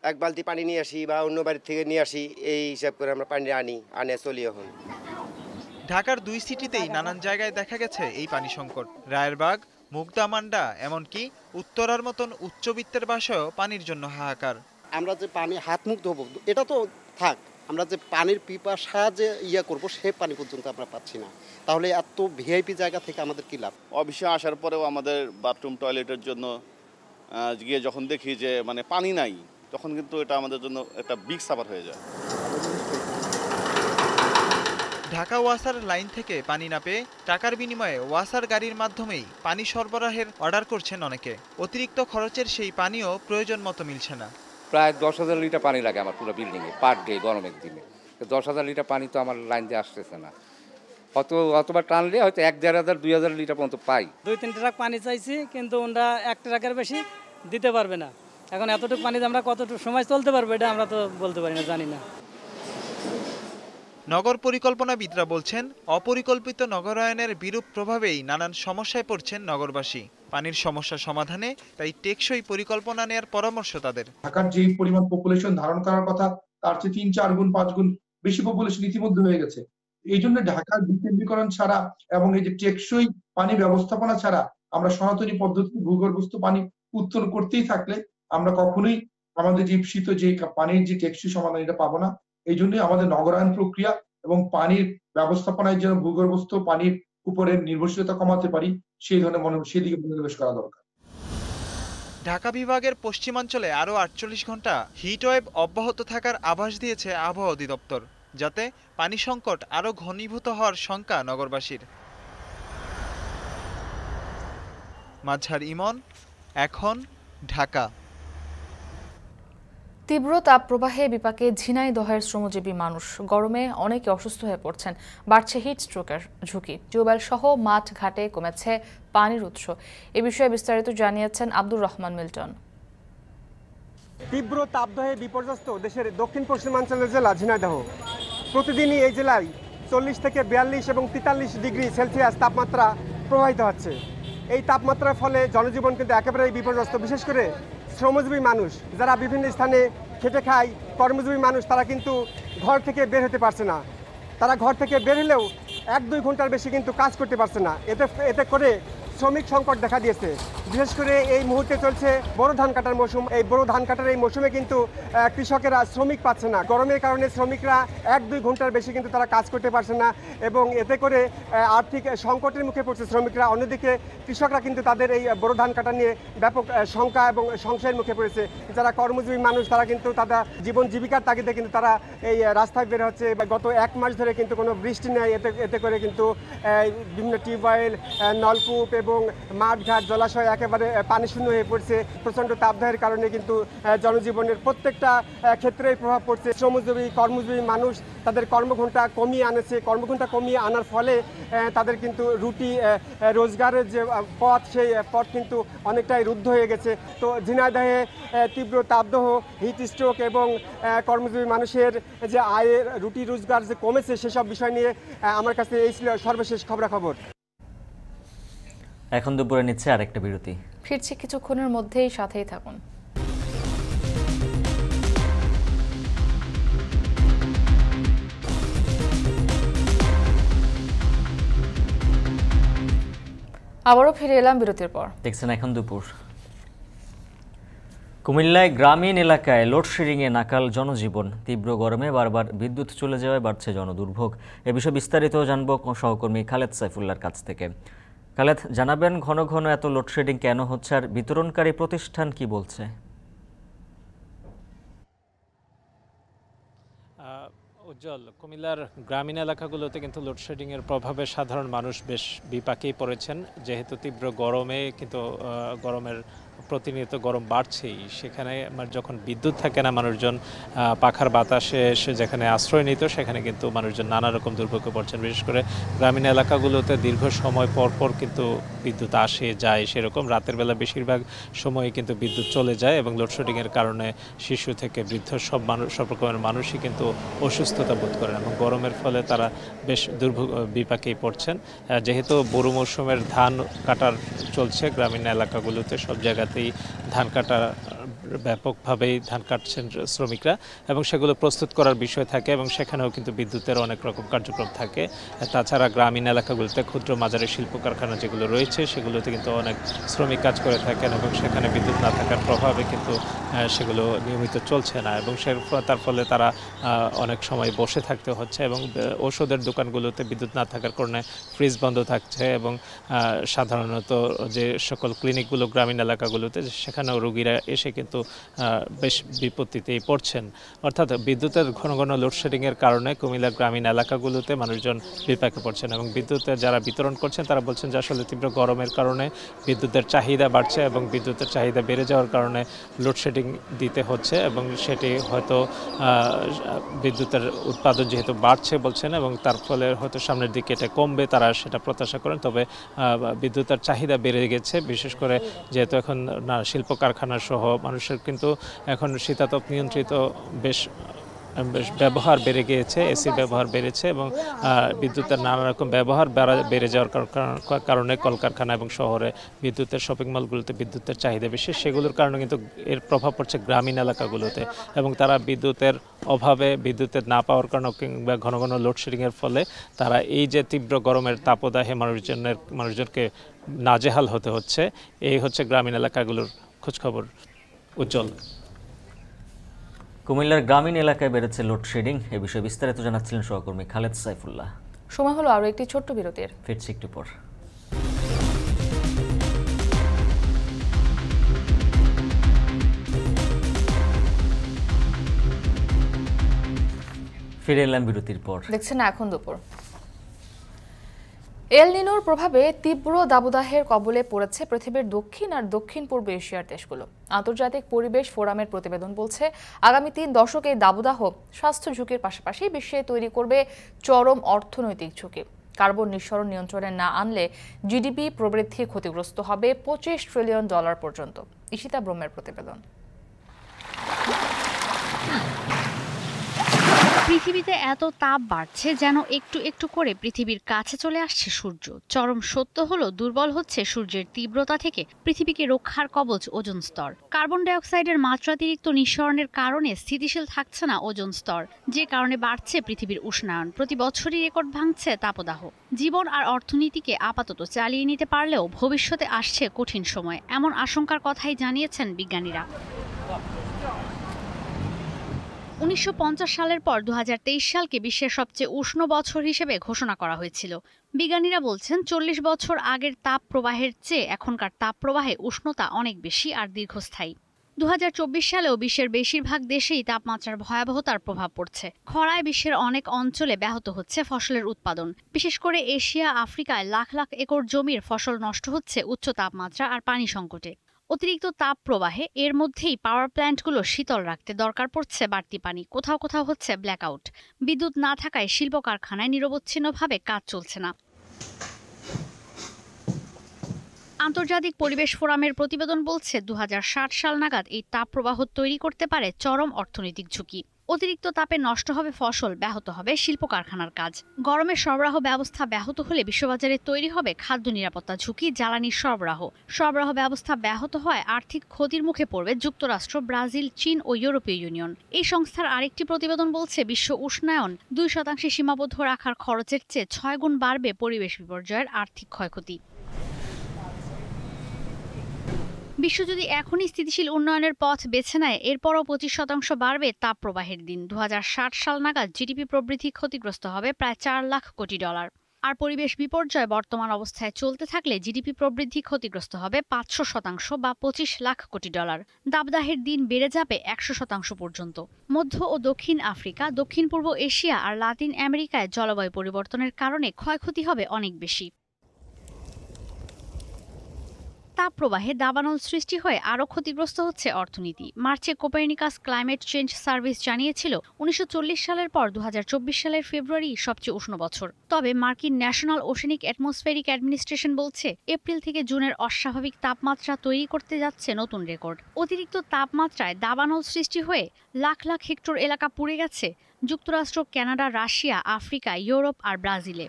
এক বালতি পানি নিয়ে আসি বা অন্য বাড়ির থেকে নিয়ে আসি, এই হিসাব করে আমরা পানি আনে চলি। এখন ঢাকার 2 সিটিতেই নানান জায়গায় দেখা গেছে এই পানি সংকট। রায়েরবাগ, মুগদা, মান্ডা, এমনকি উত্তরার মতন উচ্চবিত্তের বাসায়ও পানির জন্য হাহাকার। আমরা যে পানি হাত মুখ ধোবো এটা তো থাক, আমরা যে পানির পিপাসা যে করবো সে পানি পর্যন্ত আমরা পাচ্ছি না। তাহলে এত ভিআইপি জায়গা থেকে আমাদের কি লাভ? অফিসে আসার পরেও আমাদের বাথরুম টয়লেটের জন্য গিয়ে যখন দেখি যে মানে পানি নাই, তখন কিন্তু এটা আমাদের জন্য একটা বিগ সাফার হয়ে যায়। ঢাকা ওয়াসার লাইন থেকে পানি না পেয়ে টাকার বিনিময়ে ওয়াসার গাড়ির মাধ্যমেই পানি সরবরাহের অর্ডার করছেন অনেকে। অতিরিক্ত খরচের সেই পানিও প্রয়োজন মতো মিলছে না। প্রায় 10,000 লিটার পানি লাগে আমার পুরো বিল্ডিংয়ে পার ডে গরমের দিনে। 10,000 লিটার পানি তো আমার লাইন দিয়ে আসতেছে না। অতবার টানলে হয়তো 1,500 2,000 লিটার পর্যন্ত পাই। 2-3 ট্রাক পানি চাইছি, কিন্তু ওরা 1 ট্রাকের বেশি দিতে পারবে না। এখন এতটুকু পানিতে আমরা কতটুকু সময় চলতে পারবো এটা আমরা তো বলতে পারি না, জানি না। নগর পরিকল্পনাবিদরা বলছেন, অপরিকল্পিত নগরায়নের বিরূপ প্রভাবেই নানান সমস্যায় পড়ছেন নগরবাসী। পানির সমস্যা সমাধানে তাই টেকসই পরিকল্পনা নেওয়ার পরামর্শ তাদের। ঢাকার যে পরিমাণ পপুলেশন ধারণ করার কথা তার চেয়ে 3-4 গুণ 5 গুণ বেশি পপুলেশন ইতিমধ্যে হয়ে গেছে। এই জন্য ঢাকার বিকেন্দ্রীকরণ ছাড়া এবং এই যে টেকসই পানি ব্যবস্থাপনা ছাড়া আমরা সনাতনী পদ্ধতি ভূগর্ভস্থ পানি উত্তোলন করতেই থাকলে আমরা কখনোই আমাদের যে ঈপ্সিত যে পানির যে টেকসই সমাধান এটা পাবো না। এই জন্যই আমাদের নগরায়ন প্রক্রিয়া এবং পানির ব্যবস্থাপনায় যেন ভূগর্ভস্থ পানির উপরে নির্ভরশীলতা কমাতে পারি সেই ধরনের সেদিকে মনোনিবেশ করা দরকার। ঢাকা বিভাগের পশ্চিমাঞ্চলে আরও 48 ঘন্টা হিটওয়েভ অব্যাহত থাকার আভাস দিয়েছে আবহাওয়া অধিদপ্তর, যাতে পানি সংকট আরও ঘনীভূত হওয়ার শঙ্কা নগরবাসীর। মাঝার ইমন, এখন, ঢাকা। তীব্র তাপ প্রবাহে বিপাকে ঝিনাইদহের শ্রমজীবী মানুষ। গরমে অনেকে অসুস্থ হয়ে পড়ছেন, বাড়ছে হিট স্ট্রোকের ঝুঁকি। টিউবওয়েল সহ মাঠ ঘাটে কমেছে পানির উৎস। এ বিষয়ে বিস্তারিত জানিয়েছেন আব্দুর রহমান মিল্টন। তীব্র তাপদাহে বিপর্যস্ত দেশের দক্ষিণ পশ্চিমাঞ্চলের জেলা ঝিনাইদহ। প্রতিদিনই এই জেলায় 40 থেকে 42 এবং 43 ডিগ্রি সেলসিয়াস তাপমাত্রা প্রবাহিত হচ্ছে। এই তাপমাত্রার ফলে জনজীবন কিন্তু একেবারেই বিপর্যস্ত। বিশেষ করে শ্রমজীবী মানুষ যারা বিভিন্ন স্থানে খেটে খায়, কর্মজীবী মানুষ, তারা কিন্তু ঘর থেকে বের হতে পারছে না। তারা ঘর থেকে বের হলেও 1-2 ঘন্টার বেশি কিন্তু কাজ করতে পারছে না। এতে করে শ্রমিক সংকট দেখা দিয়েছে। বিশেষ করে এই মুহূর্তে চলছে বড় ধান কাটার মৌসুম। এই বড় ধান কাটার এই মৌসুমে কিন্তু কৃষকেরা শ্রমিক পাচ্ছে না। গরমের কারণে শ্রমিকরা 1-2 ঘন্টার বেশি কিন্তু তারা কাজ করতে পারছে না এবং এতে করে আর্থিক সংকটের মুখে পড়ছে শ্রমিকরা। অন্যদিকে কৃষকরা কিন্তু তাদের এই বড় ধান কাটা নিয়ে ব্যাপক শঙ্কা এবং সংশয়ের মুখে পড়েছে। যারা কর্মজীবী মানুষ তারা কিন্তু তাদের জীবন জীবিকার তাগিদে কিন্তু তারা এই রাস্তায় বের হচ্ছে। গত 1 মাস ধরে কিন্তু কোনো বৃষ্টি নেই। এতে করে কিন্তু বিভিন্ন টিউবওয়েল, নলকূপ এবং মাঠঘাট, জলাশয় একেবারে পানি শূন্য হয়ে পড়ছে। প্রচণ্ড তাপদাহের কারণে কিন্তু জনজীবনের প্রত্যেকটা ক্ষেত্রেই প্রভাব পড়ছে। শ্রমজীবী, কর্মজীবী মানুষ তাদের কর্মঘণ্টা কমিয়ে আনেছে। কর্মঘণ্টা কমিয়ে আনার ফলে তাদের কিন্তু রুটি রোজগারের যে পথ, সেই পথ কিন্তু অনেকটাই রুদ্ধ হয়ে গেছে। তো ঝিনাইদহে তীব্র তাপদাহ, হিট স্ট্রোক এবং কর্মজীবী মানুষের যে আয়ের রুটি রোজগার যে কমেছে, সেসব বিষয় নিয়ে আমার কাছে এই ছিল সর্বশেষ খবরাখবর। এখন দুপুরে নিচ্ছে আরেকটা বিরতি, ফিরছি কিছুক্ষণের মধ্যেই, সাথেই থাকুন। আবারও ফিরে এলাম বিরতির পর। দেখছেন এখন দুপুর। কুমিল্লায় গ্রামীণ এলাকায় লোডশেডিংয়ে নাকাল জনজীবন। তীব্র গরমে বারবার বিদ্যুৎ চলে যাওয়ায় বাড়ছে জনদুর্ভোগ। এ বিষয়ে বিস্তারিত জানব সহকর্মী খালেদ সাইফুল্লাহর কাছ থেকে। খালেদ, জানাবেন ঘন ঘন এত লোডশেডিং কেন হচ্ছে আর বিতরণকারী প্রতিষ্ঠান কি বলছে? উজ্জ্বল, কুমিল্লার গ্রামীণ এলাকাগুলোতে কিন্তু লোডশেডিংয়ের প্রভাবে সাধারণ মানুষ বেশ বিপাকেই পড়েছেন। যেহেতু তীব্র গরমে কিন্তু গরমের প্রতিনিয়ত গরম বাড়ছেই, সেখানে যখন বিদ্যুৎ থাকে না, মানুষজন পাখার বাতাসে এসে যেখানে আশ্রয় নিত, সেখানে কিন্তু মানুষজন নানা রকম দুর্ভোগে পড়ছেন। বিশেষ করে গ্রামীণ এলাকাগুলোতে দীর্ঘ সময় পর পর কিন্তু বিদ্যুৎ আসে যায়, সেরকম রাতের বেলা বেশিরভাগ সময় কিন্তু বিদ্যুৎ চলে যায় এবং লোডশেডিংয়ের কারণে শিশু থেকে বৃদ্ধ সব রকমের মানুষই কিন্তু অসুস্থতা বোধ করেন এবং গরমের ফলে তারা বেশ বিপাকেই পড়ছেন। যেহেতু বোরো মৌসুমের ধান কাটার চলছে গ্রামীণ এলাকাগুলোতে, সব জায়গাতেই ধান কাটা ব্যাপকভাবেই ধান কাটছেন শ্রমিকরা এবং সেগুলো প্রস্তুত করার বিষয় থাকে এবং সেখানেও কিন্তু বিদ্যুতের অনেক রকম কার্যক্রম থাকে। তাছাড়া গ্রামীণ এলাকাগুলোতে ক্ষুদ্র মাঝারি শিল্প কারখানা যেগুলো রয়েছে, সেগুলোতে কিন্তু অনেক শ্রমিক কাজ করে থাকেন এবং সেখানে বিদ্যুৎ না থাকার প্রভাবে কিন্তু সেগুলো নিয়মিত চলছে না এবং তার ফলে তারা অনেক সময় বসে থাকতে হচ্ছে এবং ওষুধের দোকানগুলোতে বিদ্যুৎ না থাকার কারণে ফ্রিজ বন্ধ থাকছে এবং সাধারণত যে সকল ক্লিনিকগুলো গ্রামীণ এলাকাগুলোতে, সেখানেও রোগীরা এসে কিন্তু বেশ বিপত্তিতেই পড়ছেন। অর্থাৎ বিদ্যুতের ঘন ঘন লোডশেডিংয়ের কারণে কুমিল্লার গ্রামীণ এলাকাগুলোতে মানুষজন বিপাকে পড়ছেন এবং বিদ্যুতের যারা বিতরণ করছেন তারা বলছেন যে আসলে তীব্র গরমের কারণে বিদ্যুতের চাহিদা বাড়ছে এবং বিদ্যুতের চাহিদা বেড়ে যাওয়ার কারণে লোডশেডিং দিতে হচ্ছে এবং সেটি হয়তো বিদ্যুতের উৎপাদন যেহেতু বাড়ছে বলছেন এবং তার ফলে হয়তো সামনের দিকে এটা কমবে, তারা সেটা প্রত্যাশা করেন। তবে বিদ্যুতের চাহিদা বেড়ে গেছে, বিশেষ করে যেহেতু এখন শিল্প কারখানা সহ মানুষের কিন্তু এখন শীতাতপ নিয়ন্ত্রিত বেশ ব্যবহার বেড়ে গিয়েছে, এসির ব্যবহার বেড়েছে এবং বিদ্যুতের নানা রকম ব্যবহার বেড়ে যাওয়ার কারণে কলকারখানা এবং শহরে বিদ্যুতের শপিং মলগুলোতে বিদ্যুতের চাহিদা বেশি, সেগুলোর কারণে কিন্তু এর প্রভাব পড়ছে গ্রামীণ এলাকাগুলোতে এবং তারা বিদ্যুতের অভাবে, বিদ্যুতের না পাওয়ার কারণে কিংবা ঘন ঘন লোডশেডিংয়ের ফলে তারা এই যে তীব্র গরমের তাপদাহে মানুষজনকে নাজেহাল হতে হচ্ছে। এই হচ্ছে গ্রামীণ এলাকাগুলোর খোঁজখবর। উজ্জ্বল। কুমিল্লার গ্রামীণ এলাকায় বেড়েছে লোডশেডিং। এ বিষয়ে বিস্তারিত জানাচ্ছিলেন সহকর্মী খালেদ সাইফুল্লাহ। সময় হলো আরও একটি ছোট্ট বিরতির, ফিরছি একটু পর। ফিরে এলাম বিরতির পর। দেখছেন এখন দুপুর। এল নিনোর প্রভাবে তীব্র দাবদাহের কবলে পড়েছে পৃথিবীর দক্ষিণ আর দক্ষিণ পূর্ব এশিয়ার দেশগুলো। আন্তর্জাতিক পরিবেশ ফোরামের প্রতিবেদন বলছে আগামী 3 দশকে এই দাবদাহ স্বাস্থ্য ঝুঁকির পাশাপাশি বিশ্বে তৈরি করবে চরম অর্থনৈতিক ঝুঁকি। কার্বন নিঃসরণ নিয়ন্ত্রণে না আনলে জিডিপি প্রবৃদ্ধি ক্ষতিগ্রস্ত হবে $25 ট্রিলিয়ন পর্যন্ত। ঈশিতা ব্রহ্মের প্রতিবেদন। পৃথিবীতে এত তাপ বাড়ছে যেন একটু একটু করে পৃথিবীর কাছে চলে আসছে সূর্য। চরম সত্য হলো দুর্বল হচ্ছে সূর্যের তীব্রতা থেকে পৃথিবীকে রক্ষার কবচ ওজোন স্তর। কার্বন ডাইঅক্সাইডের মাত্রাতিরিক্ত নিঃসরণের কারণে স্থিতিশীল থাকছে না ওজোন স্তর, যে কারণে বাড়ছে পৃথিবীর উষ্ণায়ন। প্রতি বছরই রেকর্ড ভাঙছে তাপদাহ। জীবন আর অর্থনীতিকে আপাতত চালিয়ে নিতে পারলেও ভবিষ্যতে আসছে কঠিন সময়, এমন আশঙ্কার কথাই জানিয়েছেন বিজ্ঞানীরা। 1950 সালের পর 2023 সালকে বিশ্বের সবচেয়ে উষ্ণ বছর হিসেবে ঘোষণা করা হয়েছিল। বিজ্ঞানীরা বলছেন 40 বছর আগের তাপ প্রবাহের চেয়ে এখনকার তাপ প্রবাহে উষ্ণতা অনেক বেশি আর দীর্ঘস্থায়ী। 2024 সালেও বিশ্বের বেশিরভাগ দেশেই তাপমাত্রার ভয়াবহতার প্রভাব পড়ছে। খরায় বিশ্বের অনেক অঞ্চলে ব্যাহত হচ্ছে ফসলের উৎপাদন। বিশেষ করে এশিয়া, আফ্রিকায় লাখ লাখ একর জমির ফসল নষ্ট হচ্ছে উচ্চ তাপমাত্রা আর পানি সংকটে। অতিরিক্ত তাপ প্রবাহে এর মধ্যেই পাওয়ার প্ল্যান্টগুলো শীতল রাখতে দরকার পড়ছে বাড়তি পানি। কোথাও কোথাও হচ্ছে ব্ল্যাকআউট। বিদ্যুৎ না থাকায় শিল্প কারখানায় নিরবচ্ছিন্নভাবে কাজ চলছে না। আন্তর্জাতিক পরিবেশ ফোরামের প্রতিবেদন বলছে 2060 সাল নাগাদ এই তাপপ্রবাহ তৈরি করতে পারে চরম অর্থনৈতিক ঝুঁকি। অতিরিক্ত তাপে নষ্ট হবে ফসল, ব্যাহত হবে শিল্প কারখানার কাজ। গরমের সরবরাহ ব্যবস্থা ব্যাহত হলে বিশ্ববাজারে তৈরি হবে খাদ্য নিরাপত্তা ঝুঁকি, জ্বালানির সরবরাহ ব্যবস্থা ব্যাহত হয় আর্থিক ক্ষতির মুখে পড়বে যুক্তরাষ্ট্র, ব্রাজিল, চীন ও ইউরোপীয় ইউনিয়ন। এই সংস্থার আরেকটি প্রতিবেদন বলছে বিশ্ব উষ্ণায়ন 2% সীমাবদ্ধ রাখার খরচের চেয়ে 6 গুণ বাড়বে পরিবেশ বিপর্যয়ের আর্থিক ক্ষয়ক্ষতি। বিশ্ব যদি এখনই স্থিতিশীল উন্নয়নের পথ বেছে নেয়, এরপরও 25% বাড়বে তাপ প্রবাহের দিন। 2060 সাল নাগাদ জিডিপি প্রবৃদ্ধি ক্ষতিগ্রস্ত হবে প্রায় $4 লাখ কোটি। আর পরিবেশ বিপর্যয় বর্তমান অবস্থায় চলতে থাকলে জিডিপি প্রবৃদ্ধি ক্ষতিগ্রস্ত হবে 500% বা $25 লাখ কোটি। দাবদাহের দিন বেড়ে যাবে 100% পর্যন্ত। মধ্য ও দক্ষিণ আফ্রিকা, দক্ষিণ পূর্ব এশিয়া আর লাতিন আমেরিকায় জলবায়ু পরিবর্তনের কারণে ক্ষয়ক্ষতি হবে অনেক বেশি। তাপপ্রবাহে দাবানল সৃষ্টি হয়ে আরও ক্ষতিগ্রস্ত হচ্ছে অর্থনীতি। মার্চে কোপার্নিকাস ক্লাইমেট চেঞ্জ সার্ভিস জানিয়েছিল 1940 সালের পর 2024 সালের ফেব্রুয়ারি সবচেয়ে উষ্ণ বছর। তবে মার্কিন ন্যাশনাল ওশেনিক অ্যাটমসফেরিক অ্যাডমিনিস্ট্রেশন বলছে এপ্রিল থেকে জুনের অস্বাভাবিক তাপমাত্রা তৈরি করতে যাচ্ছে নতুন রেকর্ড। অতিরিক্ত তাপমাত্রায় দাবানল সৃষ্টি হয়ে লাখ লাখ হেক্টর এলাকা পুড়ে গেছে যুক্তরাষ্ট্র, কানাডা, রাশিয়া, আফ্রিকা, ইউরোপ আর ব্রাজিলে।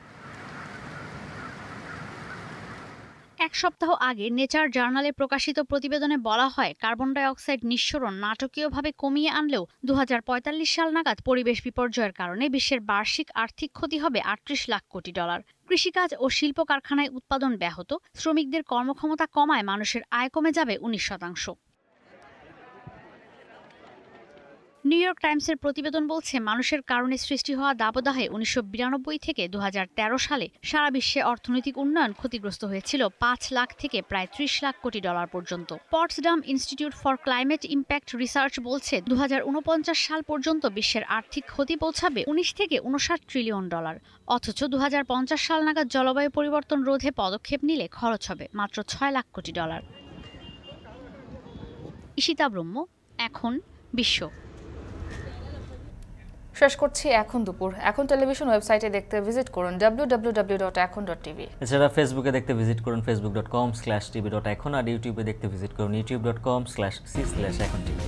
এক সপ্তাহ আগে নেচার জার্নালে প্রকাশিত প্রতিবেদনে বলা হয় কার্বন ডাইঅক্সাইড নিঃসরণ নাটকীয়ভাবে কমিয়ে আনলেও 2045 সাল নাগাদ পরিবেশ বিপর্যয়ের কারণে বিশ্বের বার্ষিক আর্থিক ক্ষতি হবে $38 লাখ কোটি। কৃষিকাজ ও শিল্প কারখানায় উৎপাদন ব্যাহত, শ্রমিকদের কর্মক্ষমতা কমায় মানুষের আয় কমে যাবে 19%। নিউ ইয়র্ক টাইমসের প্রতিবেদন বলছে মানুষের কারণে সৃষ্টি হওয়া দাবদাহে 1992 থেকে 2013 সালে সারা বিশ্বে অর্থনৈতিক উন্নয়ন ক্ষতিগ্রস্ত হয়েছিল $5 লাখ থেকে প্রায় $30 লাখ কোটি পর্যন্ত। Potsdam institute for climate impact research বলছে 2049 সাল পর্যন্ত বিশ্বের আর্থিক ক্ষতি পৌঁছাবে $19 থেকে $59 ট্রিলিয়ন। অথচ 2050 সাল নাগাদ জলবায়ু পরিবর্তন রোধে পদক্ষেপ নিলে খরচ হবে মাত্র $6 লাখ কোটি। ঈশিতা ব্রহ্ম, এখন বিশ্ব। শেষ করছি এখন দুপুর। এখন টেলিভিশন ওয়েবসাইটে দেখতে ভিজিট করুন www.ekhon.tv। এছাড়া ফেসবুকে দেখতে ভিজিট করুন facebook.com/tv.ekhon আর ইউটিউবে দেখতে ভিজিট করুন youtube.com/c/ekhon tv।